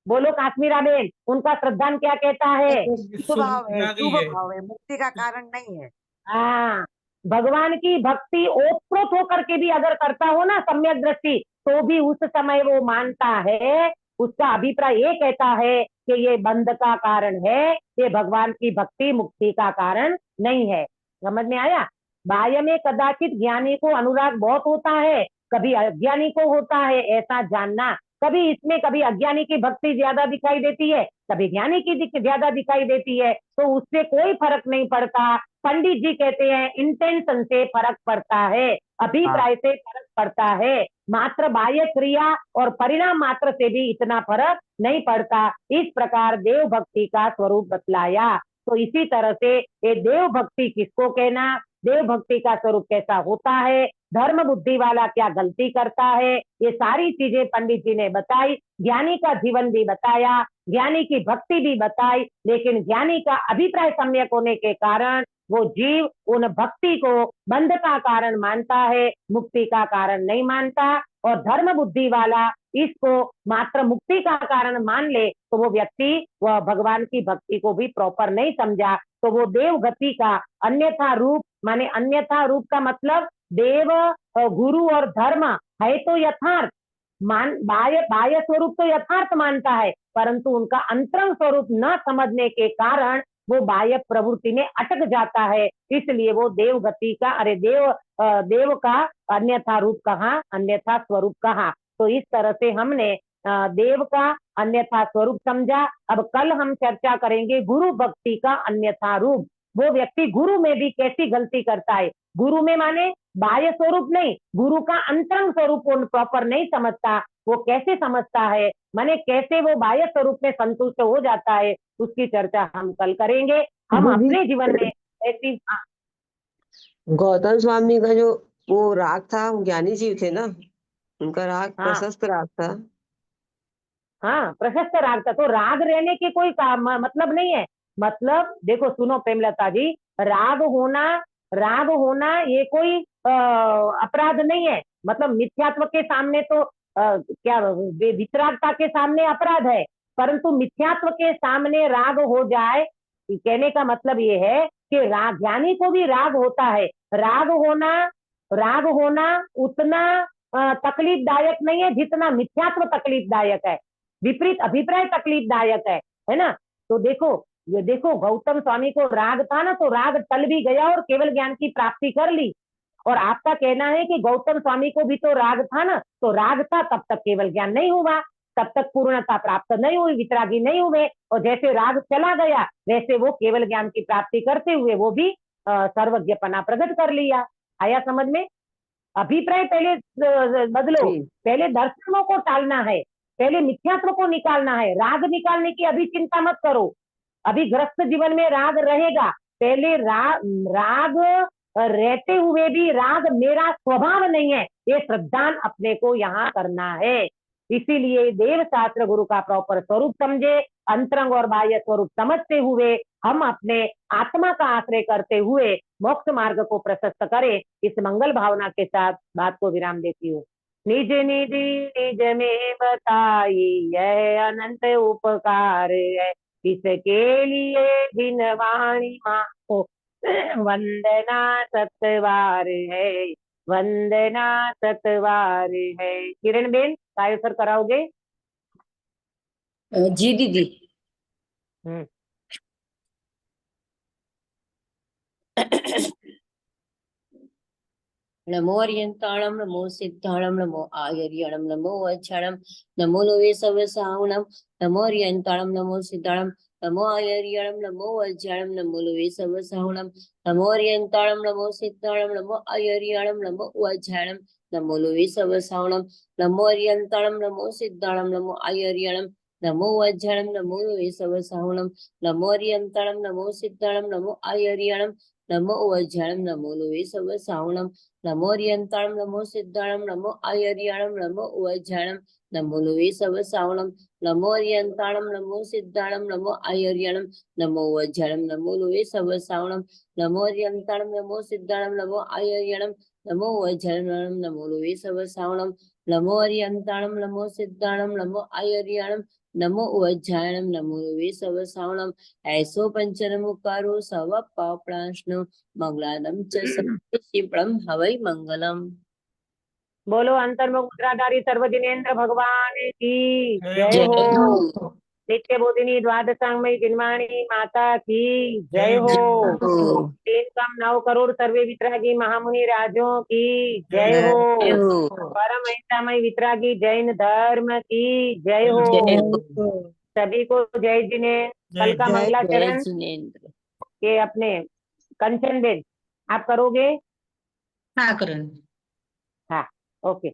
Speaker 1: बोलो काश्मीरा बेन, उनका श्रद्धान क्या कहता है?
Speaker 3: शुभ भाव है,
Speaker 5: राग ही
Speaker 3: शुभ
Speaker 5: है।
Speaker 3: भाव है, मुक्ति का कारण नहीं है।
Speaker 1: हाँ, भगवान की भक्ति ओतप्रोत होकर के भी अगर करता हो ना सम्यक दृष्टि, तो भी उस समय वो मानता है, उसका अभिप्राय ये कहता है कि ये बंध का कारण है, ये भगवान की भक्ति मुक्ति का कारण नहीं है। समझ में आया? बाह्य में कदाचित ज्ञानी को अनुराग बहुत होता है, कभी अज्ञानी को होता है, ऐसा जानना। कभी इसमें कभी अज्ञानी की भक्ति ज्यादा दिखाई देती है, कभी ज्ञानी की ज्यादा दिखाई देती है, तो उससे कोई फर्क नहीं पड़ता। पंडित जी कहते हैं इंटेंशन से फर्क पड़ता है, अभिप्राय से फर्क पड़ता है, मात्र बाह्य क्रिया और परिणाम मात्र से भी इतना फर्क नहीं पड़ता। इस प्रकार देव भक्ति का स्वरूप बतलाया। तो इसी तरह से ये देव भक्ति किसको कहना, देव भक्ति का स्वरूप कैसा होता है, धर्म बुद्धि वाला क्या गलती करता है, ये सारी चीजें पंडित जी ने बताई। ज्ञानी का जीवन भी बताया, ज्ञानी की भक्ति भी बताई, लेकिन ज्ञानी का अभिप्राय सम्यक होने के कारण वो जीव उन भक्ति को बंध का कारण मानता है, मुक्ति का कारण नहीं मानता। और धर्म बुद्धि वाला इसको मात्र मुक्ति का कारण मान ले तो वो व्यक्ति वह भगवान की भक्ति को भी प्रॉपर नहीं समझा। तो वो देव गति का अन्यथा रूप, माने अन्यथा रूप का मतलब देव गुरु और धर्म है तो यथार्थ बाह्य स्वरूप तो यथार्थ मानता है, परंतु उनका अंतरंग स्वरूप न समझने के कारण वो बाह्य प्रवृत्ति में अटक जाता है। इसलिए वो देव गति का देव का अन्यथा रूप कहा, अन्यथा स्वरूप कहा। तो इस तरह से हमने देव का अन्यथा स्वरूप समझा। अब कल हम चर्चा करेंगे गुरु भक्ति का अन्यथा रूप। वो व्यक्ति गुरु में भी कैसी गलती करता है। गुरु में माने बाह्य स्वरूप नहीं, गुरु का अंतरंग स्वरूप वो प्रॉपर नहीं समझता। वो कैसे समझता है, माने कैसे वो बाह्य स्वरूप में संतुष्ट हो जाता है, उसकी चर्चा हम कल करेंगे। हम
Speaker 6: दीदी,
Speaker 1: अपने जीवन में ऐसी
Speaker 6: गौतम स्वामी का जो वो राग था, वो ज्ञानी जीव थे ना, उनका राग
Speaker 1: हाँ
Speaker 6: प्रशस्त राग था।
Speaker 1: हाँ प्रशस्त राग था, तो राग रहने के कोई मतलब नहीं है। मतलब देखो सुनो प्रेमलता जी, राग होना ये कोई अपराध नहीं है। मतलब मिथ्यात्व के सामने तो क्या वितरागता के सामने अपराध है, परंतु मिथ्यात्व के सामने राग हो जाए, कहने का मतलब ये है कि राग ज्ञानी को भी राग होता है। राग होना उतना तकलीफदायक नहीं है जितना मिथ्यात्व तकलीफदायक है, विपरीत अभिप्राय तकलीफदायक है ना। तो देखो ये देखो गौतम स्वामी को राग था ना, तो राग टल भी गया और केवल ज्ञान की प्राप्ति कर ली। और आपका कहना है कि गौतम स्वामी को भी तो राग था ना, तो राग था तब तक केवल ज्ञान नहीं हुआ, तब तक पूर्णता प्राप्त नहीं हुई, वितरागी नहीं हुए। और जैसे राग चला गया वैसे वो केवल ज्ञान की प्राप्ति करते हुए वो भी सर्वज्ञपना प्रकट कर लिया। आया समझ में? अभिप्राय पहले बदलो,
Speaker 6: जी।
Speaker 1: पहले दर्शनों को टालना है, पहले मिथ्यात्व को निकालना है। राग निकालने की अभी चिंता मत करो, अभी गृहस्थ जीवन में राग रहेगा। पहले राग रहते हुए भी राग मेरा स्वभाव नहीं है, ये श्रद्धान अपने को यहाँ करना है। इसीलिए देव शास्त्र गुरु का प्रॉपर स्वरूप समझे, अंतरंग और बाह्य स्वरूप समझते हुए हम अपने आत्मा का आश्रय करते हुए मोक्ष मार्ग को प्रशस्त करें। इस मंगल भावना के साथ बात को विराम देती हूँ। निज निज निज में बताई यह अनंत उपकार है, इसके लिए जिन वाणी माँ को वंदना सतवार है, वंदना सतवार है। किरण बेन काय सर कराओगे?
Speaker 4: जी दीदी।
Speaker 1: हम्म।
Speaker 4: नमो अर्यंताणम, नमो सिद्धाणम, नमो आयर्यणम, नमो वज्रणम, नमो लोवे सवसाहुणम, नमो अर्यंताणम, नमो सिद्धाणम, नमो आयर्यणम, नमो वज्रणम, नमो लोवे सवसाहुणम, नमो अर्यंताणम, नमो सिद्धाणम, नमो आयर्यणम, नमो वज्रणम, नमो लोवे सवसाहुणम, नमो अर्यंताणम, नमो सिद्धाणम, नमो आयर्यणम, नमो वज्रणम, नमो लोवे सवसाहुणम, नमो अर्यंताणम, नमो सिद्धाणम, नमो आयर्यणम, नमो वज्रणम, नमो लोवे सवसाहुणम, नमो अर्यंताणम, नमो सिद्धाणम, नमो आयर्यणम, नमो वज्रणम, नमो लोवे सवसाहुणम, नमो अर्यंताणम, नमो सिद्धाणम, नमो आयर्यणम, नमो वज्रणम, नमो लोवे सवसाहुणम, नमो अर्यंताणम, नमो सिद्धाणम, नमो आयर्यणम, नमो वज्रणम, नमो लोवे सवसाहुणम, नमो अर्यंताणम, नमो सिद्धाणम, नमो आयर्यणम, नमो वज्रणम, नमो लोवे सवसाहुणम। ऐसो पंचनमुकारो सव पापणाश्नो मंगलानम च शिवम हवै मंगलम।
Speaker 1: बोलो अंतर्मुख मुद्राधारी सर्वजिनेन्द्र भगवान की जय
Speaker 4: जय
Speaker 1: हो।
Speaker 4: हो।
Speaker 1: नित्य बोधिनी द्वादशांगमयी जिनवाणी माता की जय हो।
Speaker 4: हो।
Speaker 1: 3 कम 9 करोड़ सर्वे वितरागी महामुनि राजों की जय हो।
Speaker 4: जय हो।
Speaker 1: परम ऐसामय वितरागी जैन धर्म की जय हो।
Speaker 4: जय हो।
Speaker 1: सभी को जय जिने। कल का
Speaker 3: जय
Speaker 1: मंगला
Speaker 4: जय
Speaker 1: चरण
Speaker 4: जिनेन्द्र।
Speaker 1: के अपने कंचन बेन आप करोगे?
Speaker 2: हाँ करण।
Speaker 1: हाँ ओके।